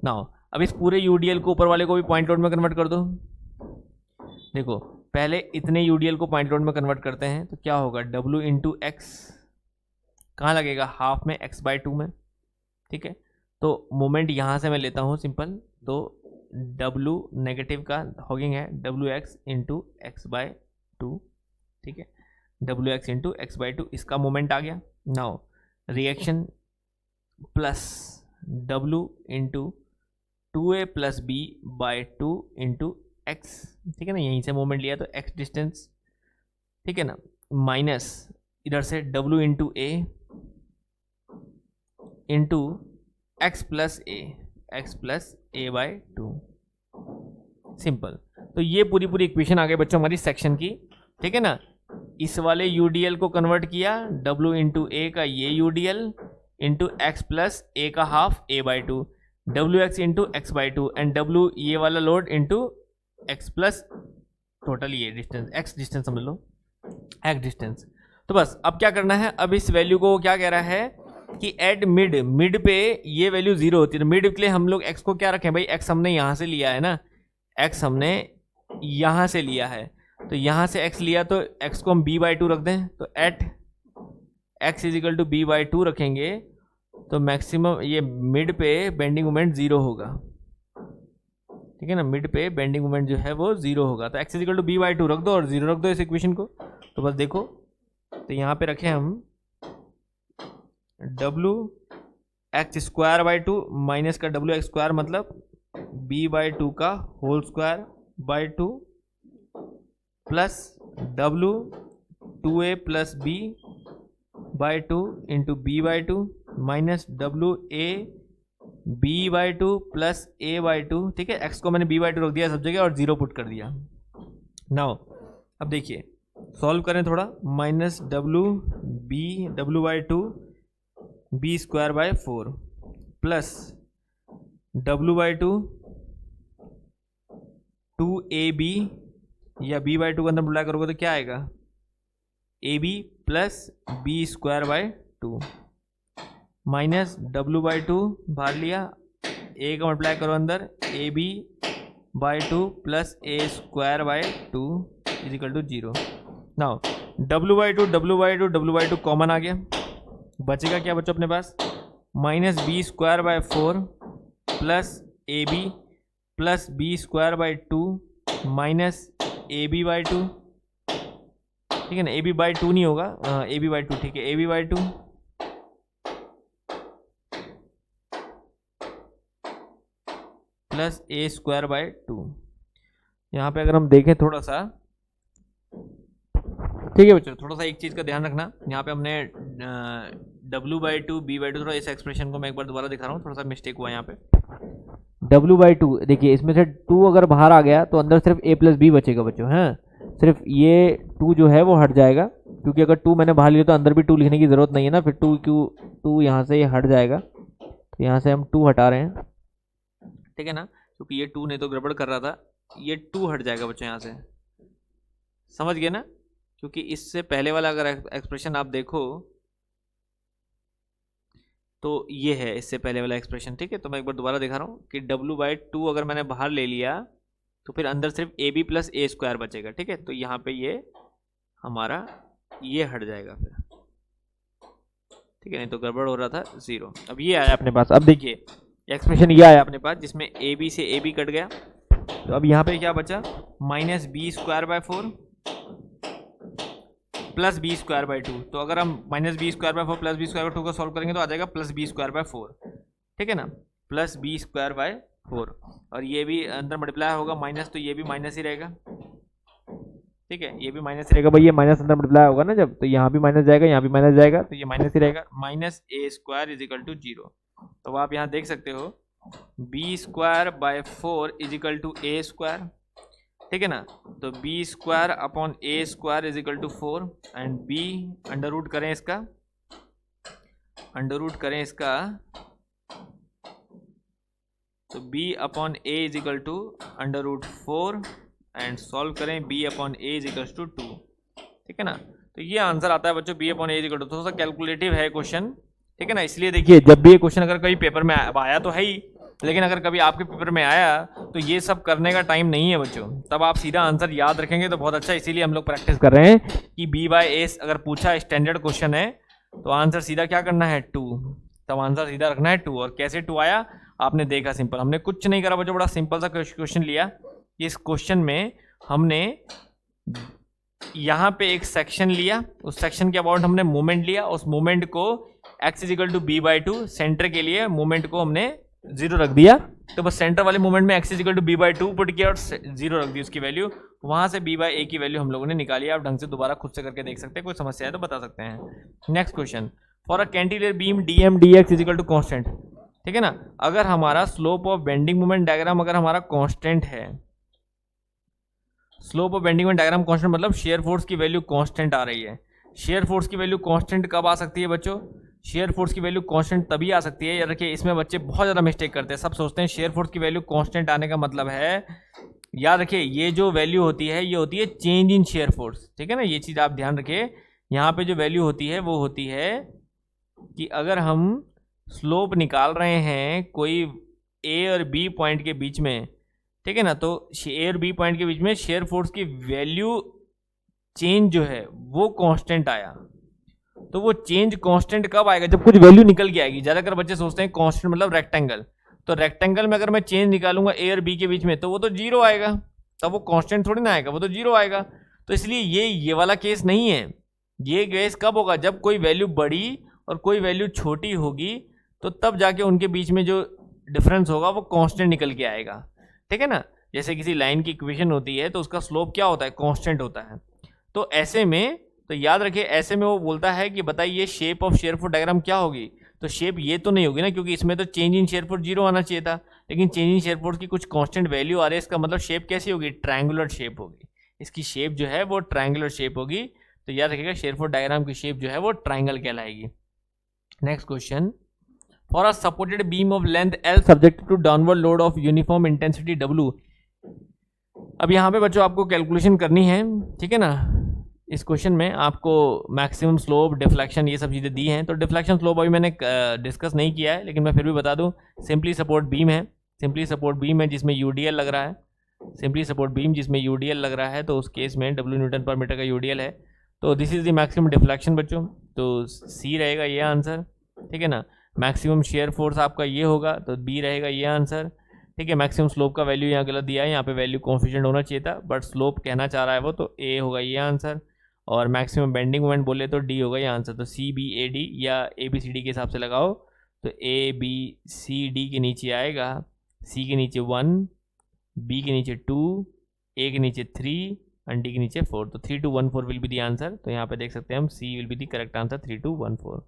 Now अब इस पूरे यूडीएल को ऊपर वाले को भी पॉइंट लोड में कन्वर्ट कर दो। देखो पहले इतने यूडीएल को पॉइंट लोड में कन्वर्ट करते हैं तो क्या होगा, W इंटू एक्स कहाँ लगेगा, हाफ में x बाय 2 में, ठीक है। तो मोमेंट यहाँ से मैं लेता हूँ सिंपल, तो W नेगेटिव का हॉगिंग है, WX इंटू एक्स बाय 2, ठीक है, WX इंटू एक्स बाय 2 इसका मोमेंट आ गया। Now reaction plus W into 2A plus B by 2 into x, ठीक है ना, यहीं से मोमेंट लिया तो एक्स डिस्टेंस, ठीक है ना, माइनस इधर से डब्ल्यू इंटू ए इंटू एक्स प्लस ए बाय 2, सिंपल। तो ये पूरी इक्वेशन आ गई बच्चों हमारी सेक्शन की, ठीक है ना। इस वाले यूडीएल को कन्वर्ट किया डब्ल्यू इंटू ए का ये यूडीएल इंटू एक्स प्लस ए का half A by 2, W x into x by 2 and W ये वाला load into x plus total ये डिस्टेंस, एक्स डिस्टेंस समझ लो, एक्स डिस्टेंस। तो बस अब क्या करना है, अब इस वैल्यू को क्या कह रहा है कि एट मिड पे ये वैल्यू 0 होती है। मिड के लिए हम लोग एक्स को क्या रखें भाई, एक्स हमने यहाँ से लिया है ना, एक्स हमने यहाँ से लिया है, तो यहाँ से x लिया तो x को हम b बाई 2 रख दें, तो at x is equal to b by 2 रखेंगे तो मैक्सिमम ये मिड पे बेंडिंग मोमेंट 0 होगा, ठीक है ना, मिड पे बेंडिंग मोमेंट जो है वो 0 होगा। तो x is equal to b by 2 रख दो और 0 रख दो इस इक्वेशन को। तो बस देखो, तो यहाँ पे रखें हम w x square by 2 minus का w एक्स स्क्वायर मतलब b बाई 2 का whole square by 2 plus w 2a plus b by 2 into b by 2 minus w a b by 2 plus a by 2, ठीक है। x को मैंने b by 2 रख दिया सब जगह और 0 पुट कर दिया। नाउ अब देखिए सॉल्व करें थोड़ा, minus w by 2 b square by 4 plus w by 2 2ab या b बाई 2 के अंदर मल्टीप्लाई करोगे तो क्या आएगा, ab plus b square by 2 minus w by 2 बाहर लिया, a का मल्टीप्लाई करो अंदर, ab by 2 plus a square by 2 is equal to 0। Now w by 2 common आ गया, बचेगा क्या बच्चों अपने पास, minus b square by 4 plus ab plus b square by 2 minus A B by 2, ठीक है ना, ए बी बाई 2 नहीं होगा, ए बी बाई 2, ठीक है, A B by 2 plus A square by 2। यहाँ पे अगर हम देखें थोड़ा सा, ठीक है बच्चों, थोड़ा सा एक चीज़ का ध्यान रखना, यहाँ पे हमने w बाई 2 b बाई 2, थोड़ा इस एक्सप्रेशन को मैं एक बार दोबारा दिखा रहा हूँ, थोड़ा सा मिस्टेक हुआ यहाँ पे। w बाई 2 देखिए, इसमें से 2 अगर बाहर आ गया तो अंदर सिर्फ a प्लस बी बचेगा बच्चों, हैं, सिर्फ ये 2 जो है वो हट जाएगा, क्योंकि अगर 2 मैंने बाहर लिया तो अंदर भी 2 लिखने की ज़रूरत नहीं है ना, फिर 2 यहाँ से ये हट जाएगा, तो यहाँ से हम 2 हटा रहे हैं, ठीक है ना, क्योंकि ये 2 नहीं तो गड़बड़ कर रहा था, ये 2 हट जाएगा बच्चों यहाँ से, समझ गए ना, क्योंकि इससे पहले वाला अगर एक्सप्रेशन आप देखो तो ये है इससे पहले वाला एक्सप्रेशन, ठीक है। तो मैं एक बार दोबारा दिखा रहा हूँ कि w बाई 2 अगर मैंने बाहर ले लिया तो फिर अंदर सिर्फ A B plus A square बचेगा, ठीक है, तो यहाँ पे ये हमारा ये हट जाएगा फिर, ठीक है, नहीं तो गड़बड़ हो रहा था 0। अब ये आया अपने पास, अब देखिए एक्सप्रेशन ये आया अपने पास जिसमें ए बी से ए बी कट गया, तो अब यहाँ पे क्या बचा, minus B square by 4 plus B square by 2। तो अगर हम minus B square by 4 plus B square by 2 का सॉल्व करेंगे तो आ जाएगा प्लस बी स्क्वायर बाई 4, ठीक है ना, प्लस बी स्क्वायर बाई 4, और ये भी अंदर मल्टीप्लाई होगा माइनस, तो ये भी माइनस ही रहेगा, ठीक है, ये भी माइनस रहेगा भाई, ये माइनस अंदर मल्टीप्लाई होगा ना जब, तो यहाँ भी माइनस जाएगा, यहाँ भी माइनस जाएगा, तो ये माइनस ही रहेगा, minus A square is equal to 0। तो आप यहाँ देख सकते हो B square by 4 is equal to A square, ठीक है ना, तो B square upon A square is equal to 4 and B under root करें इसका, तो b upon A is equal to under root 4 and solve करें b upon A is equal to 2, ठीक है ना। तो ये आंसर आता है बच्चों b upon A is equal to, थोड़ा सा कैलकुलेटिव है क्वेश्चन, ठीक है ना, इसलिए देखिए जब भी ये क्वेश्चन अगर कभी पेपर में आया तो है ही, लेकिन अगर कभी आपके पेपर में आया तो ये सब करने का टाइम नहीं है बच्चों, तब आप सीधा आंसर याद रखेंगे तो बहुत अच्छा, इसीलिए हम लोग प्रैक्टिस कर रहे हैं कि b बाई ए अगर पूछा स्टैंडर्ड क्वेश्चन है तो आंसर सीधा क्या करना है 2, तब आंसर सीधा रखना है 2। और कैसे 2 आया आपने देखा, सिंपल, हमने कुछ नहीं करा बच्चों, बड़ा सिंपल सा क्वेश्चन लिया। इस क्वेश्चन में हमने यहाँ पे एक सेक्शन लिया, उस सेक्शन के अबाउट हमने मोमेंट लिया, उस मोमेंट को x is equal to B by 2, centre के लिए मोमेंट को हमने 0 रख दिया, तो बस सेंटर वाले मोमेंट में x is equal to B by two put किया और 0 रख दी उसकी वैल्यू, वहां से b बाई ए की वैल्यू हम लोगों ने निकाली। आप ढंग से दोबारा खुद से करके देख सकते हैं, कोई समस्या है तो बता सकते हैं। Next question, for a cantilever beam dm dx is equal to constant, ठीक है ना। अगर हमारा slope of bending moment diagram अगर हमारा कांस्टेंट है, slope of bending moment diagram constant मतलब शेयर फोर्स की वैल्यू कांस्टेंट आ रही है। शेयर फोर्स की वैल्यू कांस्टेंट कब आ सकती है बच्चों? शेयर फोर्स की वैल्यू कांस्टेंट तभी आ सकती है, याद रखिए इसमें बच्चे बहुत ज़्यादा मिस्टेक करते हैं। सब सोचते हैं शेयर फोर्स की वैल्यू कांस्टेंट आने का मतलब है, याद रखिए ये जो वैल्यू होती है ये होती है चेंज इन शेयर फोर्स, ठीक है ना। ये चीज़ आप ध्यान रखिए, यहाँ पे जो वैल्यू होती है वो होती है कि अगर हम स्लोप निकाल रहे हैं कोई ए और बी पॉइंट के बीच में, ठीक है ना, तो ए और बी पॉइंट के बीच में शेयर फोर्स की वैल्यू चेंज जो है वो कांस्टेंट आया, तो वो चेंज कांस्टेंट कब आएगा? जब कुछ वैल्यू निकल के आएगी। ज़्यादातर बच्चे सोचते हैं कांस्टेंट मतलब रेक्टेंगल, तो रेक्टेंगल में अगर मैं चेंज निकालूंगा ए और बी के बीच में तो वो तो 0 आएगा, तब वो कांस्टेंट थोड़ी ना आएगा, वो तो 0 आएगा। तो इसलिए ये वाला केस नहीं है। ये केस कब होगा? जब कोई वैल्यू बड़ी और कोई वैल्यू छोटी होगी, तो तब जाके उनके बीच में जो डिफरेंस होगा वो कांस्टेंट निकल के आएगा, ठीक है ना। जैसे किसी लाइन की इक्वेशन होती है तो उसका स्लोप क्या होता है? कांस्टेंट होता है। तो ऐसे में तो याद रखिए, ऐसे में वो बोलता है कि बताइए shape of share force diagram क्या होगी, तो शेप ये तो नहीं होगी ना, क्योंकि इसमें तो चेंज इन शेयर फोर्स 0 आना चाहिए था, लेकिन चेंज इन शेयर फोर्स की कुछ कांस्टेंट वैल्यू आ रही है। इसका मतलब शेप कैसी होगी? ट्रायंगुलर शेप होगी। इसकी शेप जो है वो ट्रायंगुलर शेप होगी। तो याद रखिएगा शेयर फोर्स डायग्राम की शेप जो है वो ट्रायंगल कहलाएगी। Next question, for a supported beam of length L subject to downward load of uniform intensity W। अब यहाँ पे बच्चों आपको कैलकुलेशन करनी है, ठीक है ना। इस क्वेश्चन में आपको मैक्सिमम स्लोप, डिफ्लेक्शन, ये सब चीज़ें दी हैं। तो डिफ्लेक्शन स्लोप अभी मैंने डिस्कस नहीं किया है, लेकिन मैं फिर भी बता दूं। सिंपली सपोर्ट बीम है, सिंपली सपोर्ट बीम है जिसमें यूडीएल लग रहा है, सिंपली सपोर्ट बीम जिसमें यूडीएल लग रहा है, तो उस केस में W न्यूटन पर मीटर का यूडीएल है। तो this is the maximum deflection बच्चों, तो सी रहेगा ये आंसर, ठीक है ना। मैक्सिमम शेयर फोर्स आपका ये होगा, तो बी रहेगा ये आंसर, ठीक है। मैक्सिमम स्लोप का वैल्यू यहाँ गलत दिया है, यहाँ पे वैल्यू कॉन्फिडेंट होना चाहिए था, बट स्लोप कहना चाह रहा है वो, तो ए होगा ये आंसर। और मैक्सिमम बेंडिंग मोमेंट बोले तो डी होगा ये आंसर। तो सी बी ए डी या ए बी सी डी के हिसाब से लगाओ, तो ए बी सी डी के नीचे आएगा, सी के नीचे 1, बी के नीचे 2, ए के नीचे 3 एंड डी के नीचे 4। तो 3 2 1 4 विल बी दी आंसर। तो यहाँ पे देख सकते हैं हम C will be the correct answer, 3 2 1 4।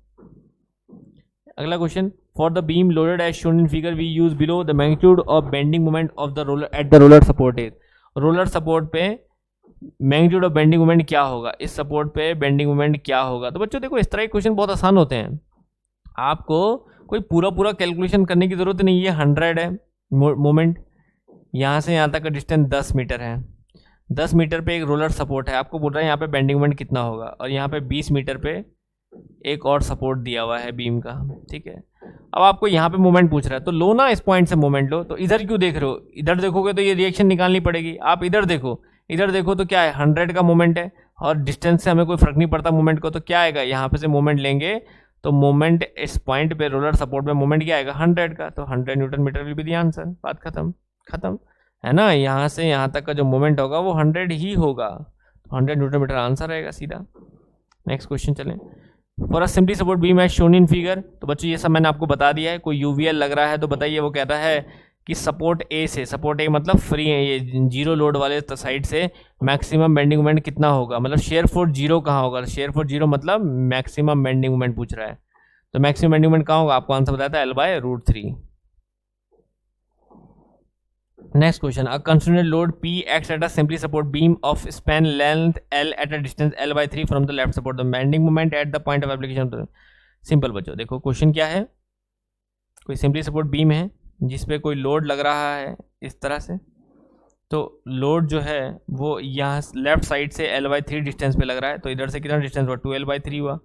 अगला question, for the beam loaded as shown in figure we use below the magnitude of bending moment of the roller at the roller support is. Roller support पे magnitude of bending moment क्या होगा, इस support पे bending moment क्या होगा। तो बच्चों देखो, इस तरह के क्वेश्चन बहुत आसान होते हैं, आपको कोई पूरा कैलकुलेशन करने की जरूरत नहीं है। 100 है मोमेंट, यहाँ से यहाँ तक का डिस्टेंस 10 मीटर है, 10 मीटर पे एक रोलर सपोर्ट है, आपको बोल रहा है यहाँ पे बेंडिंग मोमेंट कितना होगा, और यहाँ पे 20 मीटर पे एक और सपोर्ट दिया हुआ है बीम का, ठीक है। अब आपको यहाँ पे मोमेंट पूछ रहा है, तो लो ना इस पॉइंट से मोमेंट लो। तो इधर क्यों देख रहे हो? इधर देखोगे तो ये रिएक्शन निकालनी पड़ेगी। आप इधर देखो, इधर देखो तो क्या है, 100 का मोमेंट है, और डिस्टेंस से हमें कोई फर्क नहीं पड़ता मोमेंट को। तो क्या आएगा, यहाँ पे से मोमेंट लेंगे तो मोमेंट इस पॉइंट पे रोलर सपोर्ट में मोमेंट क्या आएगा, 100 का, तो 100 newton metre will be the answer. बात खत्म है ना। यहाँ से यहाँ तक का जो मोमेंट होगा वो 100 ही होगा, 100 न्यूटन मीटर आंसर रहेगा सीधा। नेक्स्ट क्वेश्चन चलें, for a simply support beam as shown in figure. तो बच्चों ये सब मैंने आपको बता दिया है। कोई यूवीएल लग रहा है तो बताइए, वो कहता है कि सपोर्ट ए से, सपोर्ट ए मतलब फ्री है, ये 0 लोड वाले साइड से मैक्सिमम बेंडिंग मोमेंट कितना होगा, मतलब शेयर फोर्स 0 कहाँ होगा। शेयर फोर्स 0 मतलब मैक्सिमम बेंडिंग मोमेंट पूछ रहा है, तो मैक्सिमम बेंडिंग मोमेंट कहाँ होगा, आपको आंसर बताया था L/√3। Next question, a considered load P acts at a simply support beam of span length L at a distance L/3 from the left support. The bending moment at the point of application। Simple बच्चों, देखो question क्या है, कोई simply support beam है जिसपे कोई load लग रहा है इस तरह से, तो लोड जो है वो यहाँ लेफ्ट साइड से L/3 डिस्टेंस पे लग रहा है, तो इधर से कितना डिस्टेंस हुआ, 2L/3 हुआ।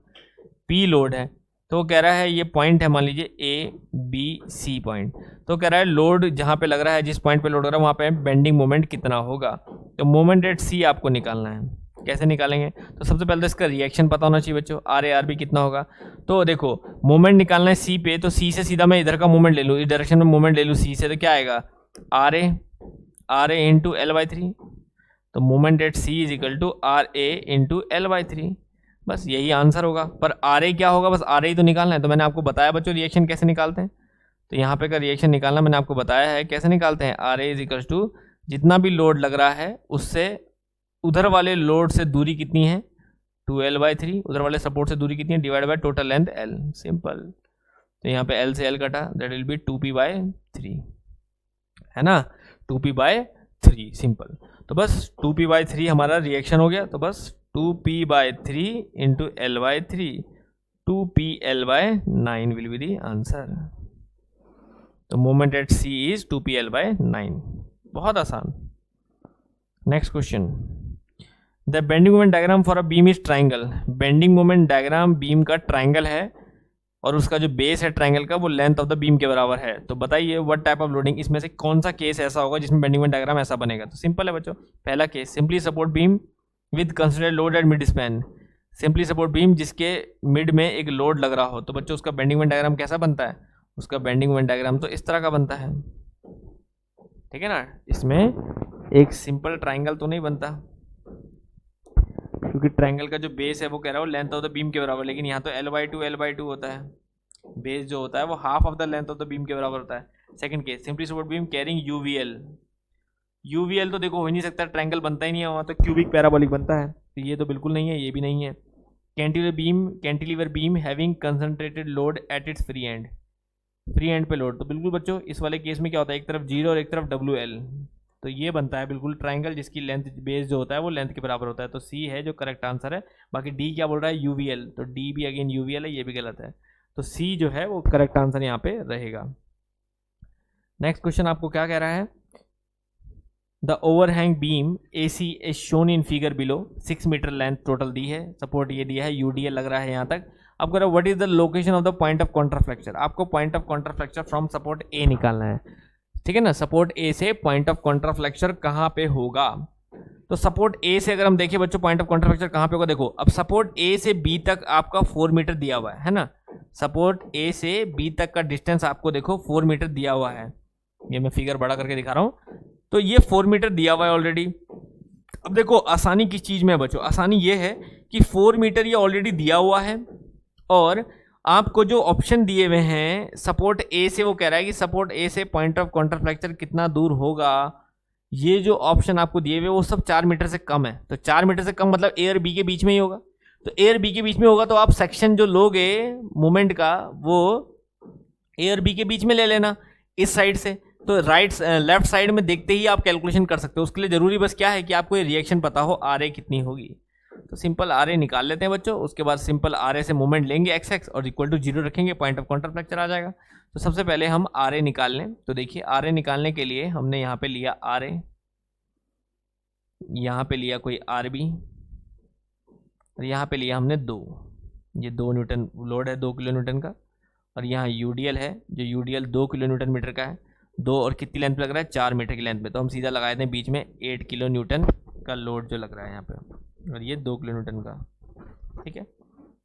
P लोड है, तो कह रहा है ये पॉइंट है, मान लीजिए ABC पॉइंट, तो कह रहा है लोड जहाँ पे लग रहा है, जिस पॉइंट पे लोड हो रहा है वहाँ पे बेंडिंग मोमेंट कितना होगा। तो मोमेंट एट C आपको निकालना है। कैसे निकालेंगे, तो सबसे पहले तो इसका रिएक्शन पता होना चाहिए बच्चों, RA/RB कितना होगा। तो देखो मोमेंट निकालना है C पे, तो C से सीधा मैं इधर का मोमेंट ले लूँ, इस डायरेक्शन में मोमेंट ले लूँ C से, तो क्या आएगा RA इंटू L/3। तो moment at C is equal to RA into L/3, बस यही आंसर होगा। पर RA क्या होगा, बस RA ही तो निकालना है। तो मैंने आपको बताया बच्चों रिएक्शन कैसे निकालते हैं। तो यहाँ पे का रिएक्शन निकालना मैंने आपको बताया है, कैसे निकालते हैं। R A is equal to जितना भी लोड लग रहा है उससे उधर वाले लोड से दूरी कितनी है 2L/3, उधर वाले सपोर्ट से दूरी कितनी है divide by total length L, simple. तो यहाँ पे L से L कटा, दैट विल बी 2p/3, है ना, 2p/3, सिंपल। तो बस 2p/3 हमारा रिएक्शन हो गया। तो बस 2p/3 into L/3, 2pL/9 will be the answer. तो moment at C is 2pL/9, बहुत आसान। Next question, the bending moment diagram for a beam is triangle. Bending moment diagram beam का ट्राइंगल है और उसका जो बेस है ट्राइंगल का वो लेंथ ऑफ द बीम के बराबर है। तो बताइए व्हाट टाइप ऑफ लोडिंग, इसमें से कौन सा केस ऐसा होगा जिसमें बेंडिंग मोमेंट डायग्राम ऐसा बनेगा। तो सिंपल है बच्चों, पहला case simply support beam with considered load at mid span. Simply support beam जिसके मिड में एक लोड लग रहा हो, तो बच्चों उसका बेंडिंग मोमेंट डायग्राम कैसा बनता है, उसका बेंडिंग मोमेंट डायग्राम तो इस तरह का बनता है, ठीक है ना। इसमें एक सिंपल ट्राइंगल तो नहीं बनता, क्योंकि ट्राइंगल का जो बेस है वो कह रहा है लेंथ ऑफ द बीम के बराबर, लेकिन यहाँ तो L/2 होता है, बेस जो होता है वो half of the length of the beam के बराबर होता है। Second case simply support beam carrying UVL तो देखो हो ही नहीं सकता, ट्राइंगल बनता ही नहीं है, वहाँ तो क्यूबिक पैराबोलिक बनता है, तो ये तो बिल्कुल नहीं है, ये भी नहीं है। Cantilever beam having concentrated load at its free and पे लोड, तो बिल्कुल बच्चों इस वाले केस में क्या होता है, एक तरफ 0 और एक तरफ WL, तो ये बनता है बिल्कुल ट्राइंगल जिसकी लेंथ बेस जो होता है वो लेंथ के बराबर होता है। तो सी है जो करेक्ट आंसर है। बाकी डी क्या बोल रहा है यूवीएल, तो डी भी अगेन यूवीएल है, ये भी गलत है। तो सी जो है वो करेक्ट आंसर यहाँ पे रहेगा। नेक्स्ट क्वेश्चन आपको क्या कह रहा है, the overhang beam AC is shown in figure below, 6 metre length total दी है, सपोर्ट ये दिया है, यूडीएल लग रहा है यहाँ तक। अब करो what is the location of the point of contraflexure, आपको point of contraflexure from support A निकालना है, ठीक है ना। सपोर्ट ए से पॉइंट ऑफ कॉन्ट्राफ्लेक्चर कहाँ पे होगा, तो सपोर्ट ए से अगर हम देखें बच्चों पॉइंट ऑफ कॉन्ट्राफ्लेक्चर कहाँ पे होगा, देखो अब सपोर्ट ए से बी तक आपका 4 मीटर दिया हुआ है ना, सपोर्ट ए से बी तक का डिस्टेंस आपको देखो 4 मीटर दिया हुआ है, ये मैं फिगर बड़ा करके दिखा रहा हूँ, तो ये 4 मीटर दिया हुआ है ऑलरेडी। अब देखो आसानी किस चीज में है बच्चों, आसानी ये है कि 4 मीटर ये ऑलरेडी दिया हुआ है, और आपको जो ऑप्शन दिए हुए हैं सपोर्ट ए से वो कह रहा है कि सपोर्ट ए से पॉइंट ऑफ कॉन्ट्राफ्लेक्चर कितना दूर होगा, ये जो ऑप्शन आपको दिए हुए वो सब 4 मीटर से कम है। तो 4 मीटर से कम मतलब ए और बी के बीच में ही होगा, तो ए और बी के बीच में होगा तो आप सेक्शन जो लोगे मोमेंट का वो ए और बी के बीच में ले लेना इस साइड से, तो लेफ्ट साइड में देखते ही आप कैलकुलेशन कर सकते हो। उसके लिए जरूरी बस क्या है कि आपको ये रिएक्शन पता हो आर ए कितनी होगी, तो सिंपल आर ए निकाल लेते हैं बच्चों, उसके बाद सिंपल आर ए से मोमेंट लेंगे एक्स और इक्वल टू 0 रखेंगे, पॉइंट ऑफ कॉन्ट्राफ्लेक्चर आ जाएगा। तो सबसे पहले हम आर ए निकाल लें, तो देखिए आर ए निकालने के लिए हमने यहाँ पे लिया आर ए, यहाँ पे लिया कोई आर बी, और यहाँ पे लिया हमने 2, ये 2 न्यूटन लोड है 2 किलो न्यूटन का, और यहाँ यूडीएल है जो यूडीएल 2 किलो न्यूटन मीटर का है, 2 और कितनी लेंथ पे लग रहा है 4 मीटर की लेंथ पे, तो हम सीधा लगाए थे बीच में 8 किलो न्यूटन का लोड जो लग रहा है यहाँ पे, और ये 2 किलो न्यूटन का, ठीक है।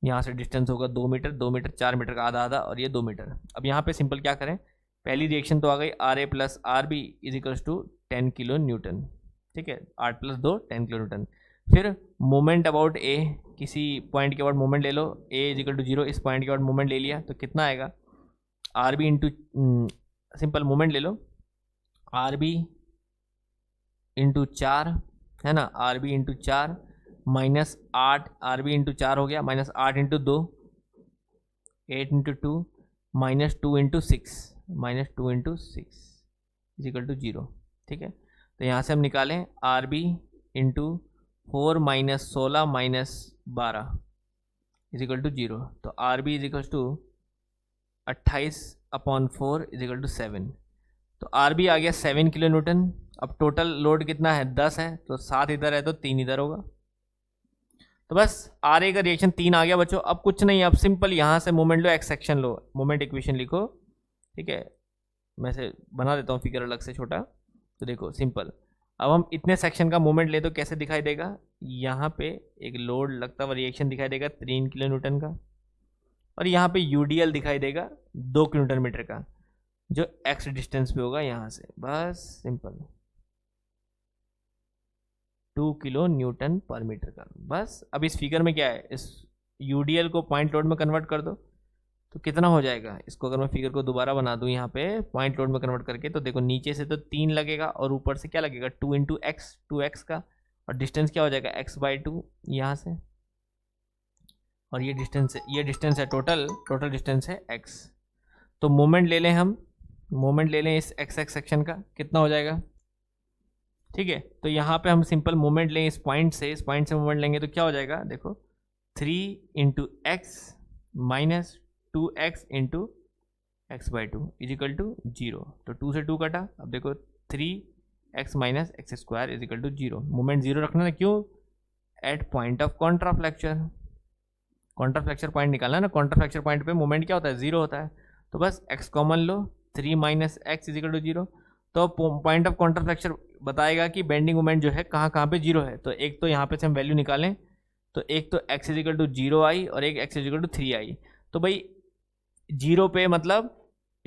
यहाँ से डिस्टेंस होगा 2 मीटर, 2 मीटर 4 मीटर का आधा आधा, और ये 2 मीटर। अब यहाँ पे सिंपल क्या करें, पहली रिएक्शन तो आ गई R A plus R B is equals to 10 kilo newton, ठीक है, 8 + 2 10 किलो न्यूटन। फिर मोमेंट अबाउट ए, किसी पॉइंट के बाद मोमेंट ले लो, ए इज इक्वल टू 0, इस पॉइंट के बाद मोमेंट ले लिया तो कितना आएगा, R B into simple moment ले लो, आर बी इंटू 4 है ना, R B into 4 minus 8, R B into 4 हो गया, minus 8 into 2 8 into 2 minus 2 into 6 minus 2 into 6 is equal to 0, ठीक है। तो यहाँ से हम निकालें R B into 4 minus 16 minus 12 is equal to 0, तो R B is equal to 28/4 is equal to 7, तो आर बी आ गया 7 किलो न्यूटन। अब टोटल लोड कितना है 10 है, तो 7 इधर है तो 3 इधर होगा, तो बस आर ए का रिएक्शन 3 आ गया बच्चों। अब कुछ नहीं, अब सिंपल यहाँ से मोमेंट लो, एक्स सेक्शन लो, मोमेंट इक्वेशन लिखो, ठीक है। मैं से बना देता हूँ फिगर अलग से छोटा, तो देखो सिंपल, अब हम इतने सेक्शन का मोमेंट ले तो कैसे दिखाई देगा, यहाँ पे एक लोड लगता हुआ रिएक्शन दिखाई देगा 3 किलो न्यूटन का, और यहाँ पे यूडीएल दिखाई देगा 2 किलो न्यूटन मीटर का, जो एक्स डिस्टेंस पे होगा यहाँ से, बस सिंपल 2 किलो न्यूटन पर मीटर का। बस अब इस फिगर में क्या है, इस यूडीएल को पॉइंट लोड में कन्वर्ट कर दो, तो कितना हो जाएगा, इसको अगर मैं फिगर को दोबारा बना दूं यहाँ पे पॉइंट लोड में कन्वर्ट करके, तो देखो नीचे से तो 3 लगेगा और ऊपर से क्या लगेगा 2 इंटू एक्स, 2x का, और डिस्टेंस क्या हो जाएगा x/2 यहाँ से, और ये डिस्टेंस है टोटल डिस्टेंस है x। तो मोमेंट ले लें हम, मोमेंट ले लें इस x सेक्शन का, कितना हो जाएगा, ठीक है। तो यहाँ पे हम सिंपल मोमेंट लें इस पॉइंट से मोमेंट लेंगे तो क्या हो जाएगा, देखो 3 into x minus 2x into x/2 is equal to 0। तो 2 से 2 कटा, अब देखो 3x minus x square is equal to 0। Moment 0 रखना है, क्यों, at point of contraflexure, contraflexure point निकालना है ना, कॉन्ट्राफ्लेक्चर पॉइंट पे मोमेंट क्या होता है, 0 होता है। तो बस x कॉमन लो, 3 माइनस एक्स इजिकल टू 0। तो पॉइंट ऑफ कॉन्ट्राफ्लेक्चर बताएगा कि बेंडिंग मोमेंट जो है कहाँ कहाँ पे 0 है। तो एक तो यहाँ पे से हम वैल्यू निकालें, तो एक तो x इजिकल टू 0 आई और एक x इजिकल टू 3 आई। तो भाई 0 पे मतलब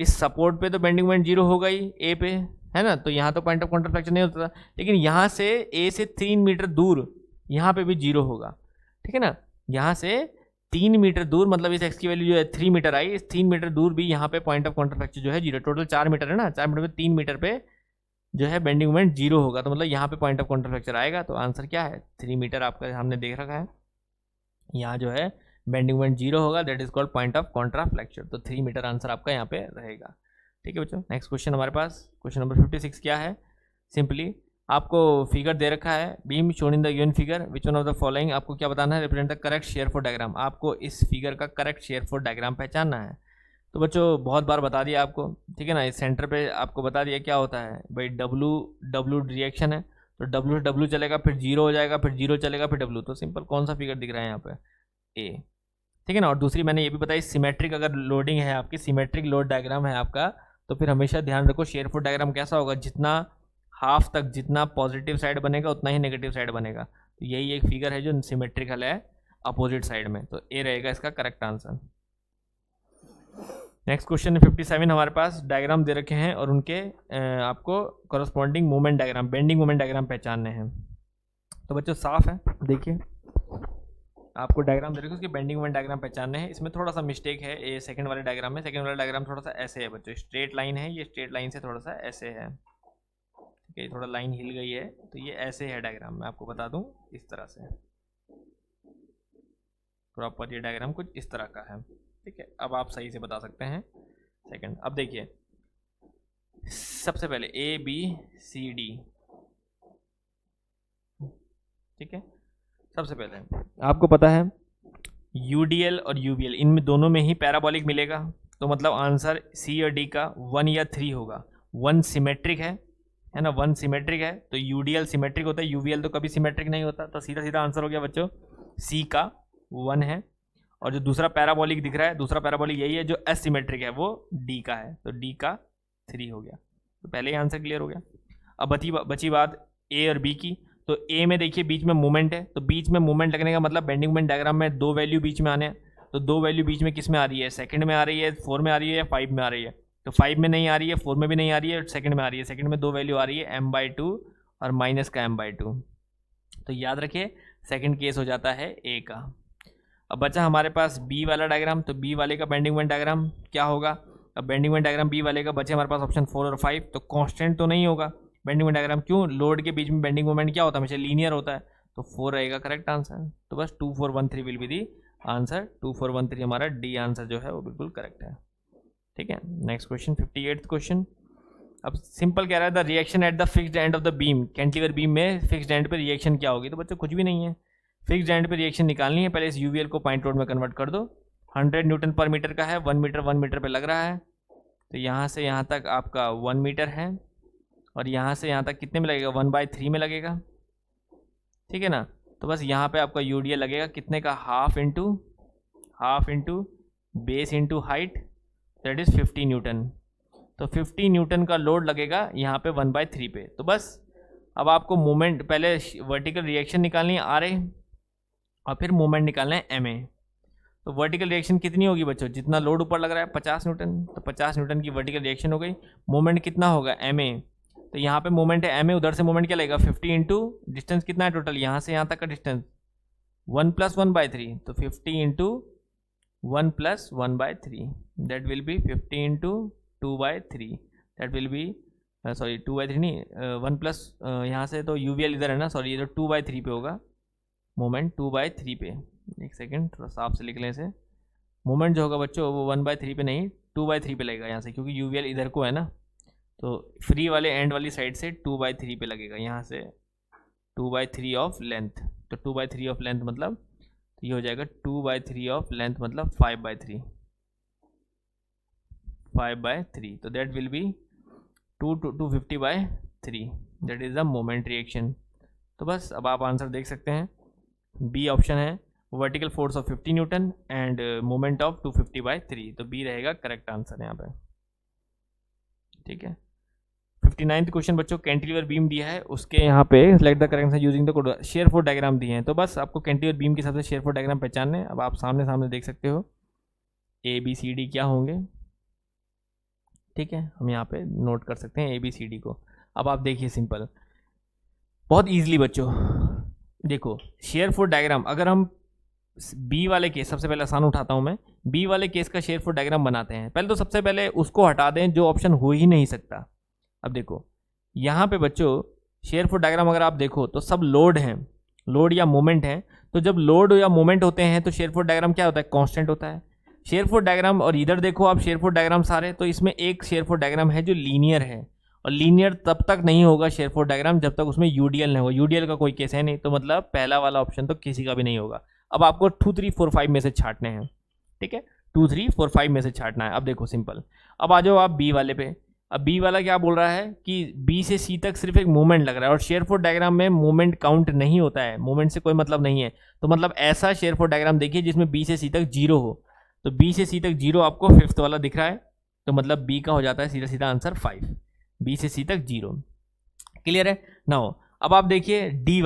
इस सपोर्ट पे तो बेंडिंग मोमेंट 0 होगा ही a पे, है ना। तो यहाँ तो पॉइंट ऑफ कॉन्ट्राफ्लेक्शन नहीं होता था, लेकिन यहाँ से a से 3 मीटर दूर यहाँ पे भी 0 होगा, ठीक है ना। यहाँ से 3 मीटर दूर मतलब इस x की वैल्यू जो है 3 मीटर आई, इस 3 मीटर दूर भी यहाँ पे पॉइंट ऑफ कॉन्ट्राफ्लेक्शन जो है 0, टोटल 4 मीटर है ना, 4 मीटर में 3 मीटर पे जो है बेंडिंग मोमेंट 0 होगा। तो मतलब यहाँ पे पॉइंट ऑफ कॉन्ट्राफ्लेक्शन आएगा। तो आंसर क्या है, 3 मीटर आपका हमने देख रखा है, यहाँ जो है बेंडिंग मोमेंट 0 होगा, that is called point of contraflexion. तो 3 मीटर आंसर आपका यहाँ पे रहेगा, ठीक है बच्चों। नेक्स्ट क्वेश्चन हमारे पास, क्वेश्चन नंबर 56 क्या है, सिंपली आपको फिगर दे रखा है, beam shown in the given figure, which one of the following, आपको क्या बताना है, represent the correct share force diagram. आपको इस फिगर का करेक्ट शेयर फोर्स डायग्राम पहचानना है। तो बच्चों बहुत बार बता दिया आपको, ठीक है ना, इस सेंटर पे आपको बता दिया क्या होता है भाई, डब्लू रिएक्शन है, तो डब्लू से डब्लू चलेगा, फिर 0 हो जाएगा, फिर 0 चलेगा, फिर डब्लू। तो सिंपल कौन सा फिगर दिख रहा है यहाँ पे, ए, ठीक है ना। और दूसरी मैंने ये भी बताई, सिमेट्रिक अगर लोडिंग है आपकी, सिमेट्रिक लोड डायग्राम है आपका, तो फिर हमेशा ध्यान रखो शेयर फोर्स डायग्राम कैसा होगा, जितना हाफ तक जितना पॉजिटिव साइड बनेगा उतना ही नेगेटिव साइड बनेगा। तो यही एक फिगर है जो सिमेट्रिकल है अपोजिट साइड में, तो ए रहेगा इसका करेक्ट आंसर। नेक्स्ट क्वेश्चन 57 हमारे पास डायग्राम दे रखे हैं और उनके आपको corresponding moment diagram, bending moment diagram पहचानने हैं। तो बच्चों साफ है, देखिए आपको डायग्राम दे रखे उसके बेंडिंग मोमेंट डायग्राम पहचानने हैं। इसमें थोड़ा सा मिस्टेक है, ये सेकंड वाले डायग्राम में, सेकंड वाला डायग्राम थोड़ा सा ऐसे है बच्चों, स्ट्रेट लाइन है, ये स्ट्रेट लाइन से थोड़ा सा ऐसे है, ठीक है, थोड़ा लाइन हिल गई है, तो ये ऐसे है डायग्राम, मैं आपको बता दूं इस तरह से, प्रॉपर ये डायग्राम कुछ इस तरह का है, ठीक है। अब आप सही से बता सकते हैं सेकंड। अब देखिए सबसे पहले ABCD, ठीक है, सबसे पहले आपको पता है UDL और UVL, इनमें दोनों में ही पैराबोलिक मिलेगा, तो मतलब आंसर C और D का 1 या 3 होगा। 1 सिमेट्रिक है ना, 1 सिमेट्रिक है, तो UDL सिमेट्रिक होता है, UVL तो कभी सिमेट्रिक नहीं होता, तो सीधा सीधा आंसर हो गया बच्चों C का 1 है। और जो दूसरा पैराबोलिक दिख रहा है, दूसरा पैराबोलिक यही है, जो एसिमेट्रिक है वो D का है, तो D का 3 हो गया। तो पहले ही आंसर क्लियर हो गया। अब बची बात A और B की। तो A में देखिए बीच में मोमेंट है, तो बीच में मोमेंट लगने का मतलब बेंडिंग मोमेंट डायग्राम में 2 वैल्यू बीच में आने हैं, तो 2 वैल्यू बीच में किस में आ रही है, सेकंड में आ रही है, 4 में आ रही है या 5 में आ रही है। तो 5 में नहीं आ रही है, 4 में भी नहीं आ रही है, सेकंड में आ रही है। सेकंड में 2 वैल्यू आ रही है, m/2 और माइनस का m/2। तो याद रखिए सेकंड केस हो जाता है A का। अब बचा हमारे पास B वाला डायग्राम, तो B वाले का बेंडिंग मोमेंट डायग्राम क्या होगा। अब बेंडिंग मोमेंट डायग्राम B वाले का बचे हमारे पास ऑप्शन 4 और 5, तो कांस्टेंट तो नहीं होगा बेंडिंग मोमेंट डायग्राम, क्यों, लोड के बीच में बेंडिंग मोमेंट क्या होता है, हमेशा लीनियर होता है, तो 4 रहेगा करेक्ट आंसर। तो बस 2 4 1 3 विल बी दी आंसर, 2 4 1 3 हमारा डी आंसर जो है वो बिल्कुल करेक्ट है, ठीक है। Next question 58th question. अब सिंपल कह रहा है the reaction at the fixed end of the beam, cantilever beam में फिक्स्ड एंड पे रिएक्शन क्या होगी। तो बच्चों कुछ भी नहीं है, फिक्स्ड एंड पे रिएक्शन निकालनी है, पहले इस UVL को पॉइंट लोड में कन्वर्ट कर दो। 100 न्यूटन पर मीटर का है, 1 मीटर पे लग रहा है, तो यहाँ से यहाँ तक आपका 1 मीटर है, और यहाँ से यहाँ तक कितने में लगेगा, 1/3 में लगेगा, ठीक है ना। तो बस यहाँ पे आपका UDL लगेगा कितने का, half into base into height, that is 50 Newton. तो 50 न्यूटन का लोड लगेगा यहाँ पे 1/3 पे। तो बस अब आपको मोमेंट, पहले वर्टिकल रिएक्शन निकालनी है RA, और फिर मोमेंट निकालना है MA। तो वर्टिकल रिएक्शन कितनी होगी बच्चों, जितना लोड ऊपर लग रहा है 50 न्यूटन, तो 50 न्यूटन की वर्टिकल रिएक्शन हो गई। मोमेंट कितना होगा MA, तो यहाँ पे मोमेंट है MA, उधर से मोमेंट क्या लगेगा 50 इंटू डिस्टेंस कितना है टोटल यहाँ से यहाँ तक का डिस्टेंस 1 + 1/3, तो 50 into 1 + 1/3, that will B 50 into 2/3, that will B sorry 2/3 नहीं, 1 प्लस यहाँ से तो यूवीएल इधर है ना, सॉरी ये तो 2/3 पे होगा मोमेंट, 2/3 पे, एक सेकेंड थोड़ा साफ से लिख लें इसे। मोमेंट जो होगा बच्चों वो 1/3 पे नहीं 2/3 पे लगेगा यहाँ से, क्योंकि यूवीएल इधर को है ना, तो फ्री वाले एंड वाली साइड से 2/3 पे लगेगा, यहाँ से 2/3 ऑफ लेंथ, तो 2/3 ऑफ लेंथ मतलब तो ये हो जाएगा 2/3 ऑफ लेंथ मतलब 5/3, 5/3, तो that will B 250/3, that is the moment reaction. तो बस अब आप आंसर देख सकते हैं, बी ऑप्शन है, vertical force of 50 Newton end moment of 250/3, तो बी रहेगा करेक्ट आंसर यहाँ पे। ठीक है, 59th क्वेश्चन बच्चों, कैंटिलीवर बीम दिया है, उसके यहाँ पे select the correct answer using the share force diagram दिए हैं, तो बस आपको कैंटिलीवर बीम के हिसाब से शेयर फोर्स डायग्राम पहचानने। अब आप सामने सामने देख सकते हो ABCD क्या होंगे। ठीक है, हम यहाँ पे नोट कर सकते हैं ABCD को। अब आप देखिए सिंपल, बहुत ईजिली बच्चों, देखो शेयर फोर्स डायग्राम, अगर हम बी वाले केस, सबसे पहले आसान उठाता हूं मैं, बी वाले केस का शेयर फोर्स डायग्राम बनाते हैं। पहले तो सबसे पहले उसको हटा दें जो ऑप्शन हो ही नहीं सकता। अब देखो यहाँ पे बच्चों शेयर फोर्स डायग्राम अगर आप देखो तो सब लोड हैं, लोड या मोमेंट है, तो जब लोड या मोमेंट होते हैं तो शेयर फोर्स डायग्राम क्या होता है, कांस्टेंट होता है शेयर फोर्स डायग्राम। और इधर देखो आप शेयर फोर्स डायग्राम सारे, तो इसमें एक शेयर फोर्स डायग्राम है जो लीनियर है, और लीनियर तब तक नहीं होगा शेयर फोर्स डायग्राम जब तक उसमें यूडीएल नहीं होगा। यूडीएल का कोई केस है नहीं, तो मतलब पहला वाला ऑप्शन तो किसी का भी नहीं होगा। अब आपको 2 3 4 5 में से छांटने हैं। ठीक है, 2 3 4 5 में से छांटना है। अब देखो सिंपल, अब आ जाओ आप बी वाले पे। अब बी वाला क्या बोल रहा है कि बी से सी तक सिर्फ एक मूवमेंट लग रहा है, और शेयर फोर्स डायग्राम में मूवमेंट काउंट नहीं होता है, मूवमेंट से कोई मतलब नहीं है। तो मतलब ऐसा शेयर फोर्स डायग्राम देखिए जिसमें बी से सी तक 0 हो, तो बी से सी तक 0 आपको 5th वाला दिख रहा है, तो मतलब बी का हो जाता है सीधा सीधा आंसर 5, बी से सी तक 0। क्लियर है ना? अब आप देखिए डी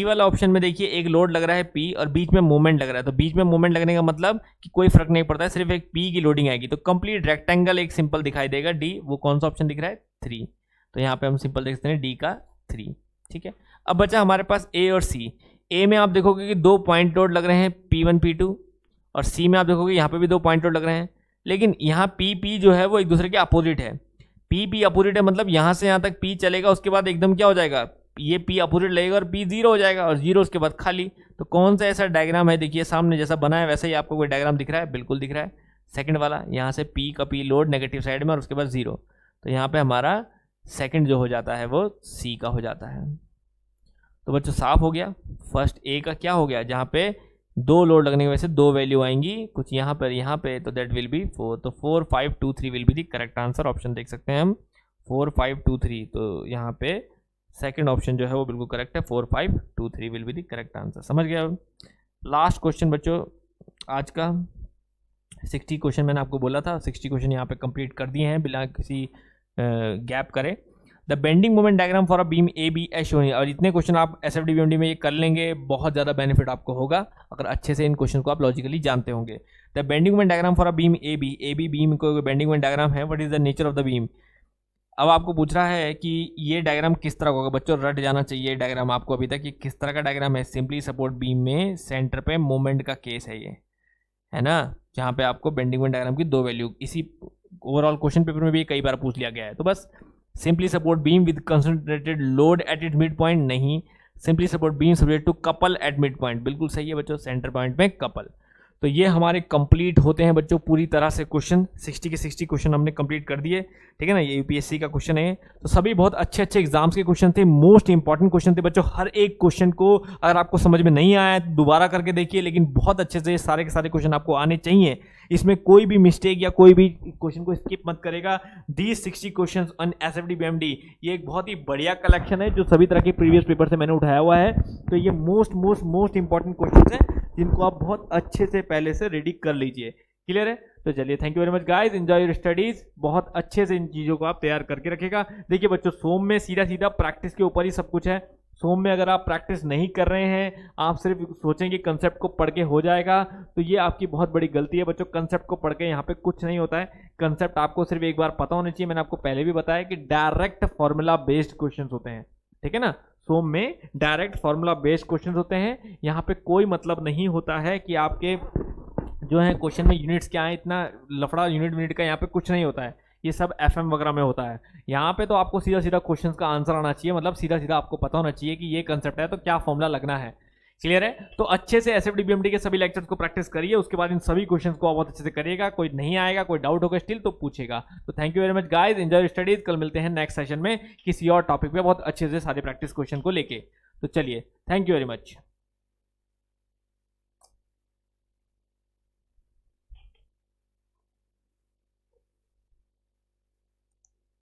वाला ऑप्शन में देखिए एक लोड लग रहा है पी और बीच में मूवमेंट लग रहा है, तो बीच में मूवमेंट लगने का मतलब कि कोई फर्क नहीं पड़ता है, सिर्फ एक पी की लोडिंग आएगी, तो कंप्लीट रेक्टेंगल एक सिंपल दिखाई देगा डी। वो कौन सा ऑप्शन दिख रहा है, 3, तो यहाँ पे हम सिंपल देख सकते हैं डी का 3। ठीक है, अब बचा हमारे पास ए और सी। ए में आप देखोगे कि 2 पॉइंट लोड लग रहे हैं P1 P2, और सी में आप देखोगे यहाँ पे भी 2 पॉइंट लोड लग रहे हैं, लेकिन यहाँ पी जो है वो एक दूसरे के अपोजिट है। पी अपोजिट है मतलब यहाँ से यहाँ तक पी चलेगा, उसके बाद एकदम क्या हो जाएगा, ये पी अपोजिट लगेगा और पी 0 हो जाएगा, और 0 उसके बाद खाली। तो कौन सा ऐसा डायग्राम है, देखिए सामने जैसा बना है वैसे ही आपको कोई डायग्राम दिख रहा है, बिल्कुल दिख रहा है। सेकंड वाला, यहाँ से पी का पी लोड नेगेटिव साइड में और उसके बाद 0, तो यहाँ पे हमारा सेकंड जो हो जाता है वो सी का हो जाता है। तो बच्चों साफ हो गया, फर्स्ट ए का क्या हो गया, जहाँ पे 2 लोड लगने की वजह से 2 वैल्यू आएंगी, कुछ यहाँ पे, तो दैट विल बी 4, तो 4 5 2 3 will be the correct answer. Option देख सकते हैं हम 4 5 2 3, तो यहाँ पे सेकंड ऑप्शन जो है वो बिल्कुल करेक्ट है, 4 5 2 3 will be the correct answer. समझ गया? लास्ट क्वेश्चन बच्चों आज का 60 क्वेश्चन मैंने आपको बोला था, 60 क्वेश्चन यहाँ पे कंप्लीट कर दिए हैं बिना किसी गैप करे। The bending moment diagram for a beam A B as shown, और इतने क्वेश्चन आप एसएफडी बीएमडी में ये कर लेंगे, बहुत ज़्यादा बेनिफिट आपको होगा अगर अच्छे से इन क्वेश्चन को आप लॉजिकली जानते होंगे। The bending moment diagram for a beam A B beam को बेंडिंग मोमेंट डायग्राम है, what is the nature of the beam. अब आपको पूछ रहा है कि ये डायग्राम किस तरह का होगा, बच्चों रट जाना चाहिए डायग्राम आपको अभी तक, ये किस तरह का डायग्राम है। सिंपली सपोर्ट बीम में सेंटर पे मोमेंट का केस है ये, है ना, जहाँ पे आपको बेंडिंग मोमेंट डायग्राम की 2 वैल्यू इसी ओवरऑल क्वेश्चन पेपर में भी कई बार पूछ लिया गया है। तो बस simply support beam with concentrated load at it mid point नहीं, simply support beam subject to couple at mid point, बिल्कुल सही है बच्चों, सेंटर पॉइंट में कपल। तो ये हमारे कंप्लीट होते हैं बच्चों पूरी तरह से क्वेश्चन, 60 के 60 क्वेश्चन हमने कंप्लीट कर दिए। ठीक है ना, ये यूपीएससी का क्वेश्चन है, तो सभी बहुत अच्छे अच्छे एग्जाम्स के क्वेश्चन थे, मोस्ट इंपॉर्टेंट क्वेश्चन थे बच्चों। हर एक क्वेश्चन को अगर आपको समझ में नहीं आया तो दोबारा करके देखिए, लेकिन बहुत अच्छे से सारे के सारे क्वेश्चन आपको आने चाहिए, इसमें कोई भी मिस्टेक या कोई भी क्वेश्चन को स्किप मत करेगा। These 60 question on SFD BMD, ये एक बहुत ही बढ़िया कलेक्शन है जो सभी तरह के प्रीवियस पेपर से मैंने उठाया हुआ है। तो ये मोस्ट इंपॉर्टेंट क्वेश्चन है जिनको आप बहुत अच्छे से पहले से रेडी कर लीजिए। क्लियर है? तो चलिए, thank you very much guys, enjoy your studies. बहुत अच्छे से इन चीज़ों को आप तैयार करके रखेगा। देखिए बच्चों, सोम में सीधा सीधा प्रैक्टिस के ऊपर ही सब कुछ है। सोम में अगर आप प्रैक्टिस नहीं कर रहे हैं, आप सिर्फ सोचेंगे कंसेप्ट को पढ़ के हो जाएगा, तो ये आपकी बहुत बड़ी गलती है बच्चों। कंसेप्ट को पढ़ के यहाँ पे कुछ नहीं होता है, कंसेप्ट आपको सिर्फ एक बार पता होना चाहिए। मैंने आपको पहले भी बताया कि डायरेक्ट फॉर्मूला बेस्ड क्वेश्चन होते हैं, ठीक है ना। सोम में डायरेक्ट फॉर्मूला बेस्ड क्वेश्चन होते हैं, यहाँ पे कोई मतलब नहीं होता है कि आपके जो है क्वेश्चन में यूनिट्स क्या है, इतना लफड़ा यूनिट का यहाँ पे कुछ नहीं होता है, ये सब एफएम वगैरह में होता है। यहाँ पे तो आपको सीधा सीधा क्वेश्चंस का आंसर आना चाहिए, मतलब सीधा सीधा आपको पता होना चाहिए कि ये कंसेप्ट है तो क्या फॉर्मूला लगना है। क्लियर है? तो अच्छे से एसएफडी बीएमडी के सभी लेक्चर्स को प्रैक्टिस करिए, उसके बाद इन सभी क्वेश्चंस को बहुत अच्छे से करिएगा। कोई नहीं आएगा, कोई डाउट होगा स्टिल तो पूछेगा। तो thank you very much guys, enjoy studies. कल मिलते हैं नेक्स्ट सेशन में किसी और टॉपिक पे बहुत अच्छे से सारे प्रैक्टिस क्वेश्चन को लेके। तो चलिए, थैंक यू वेरी मच।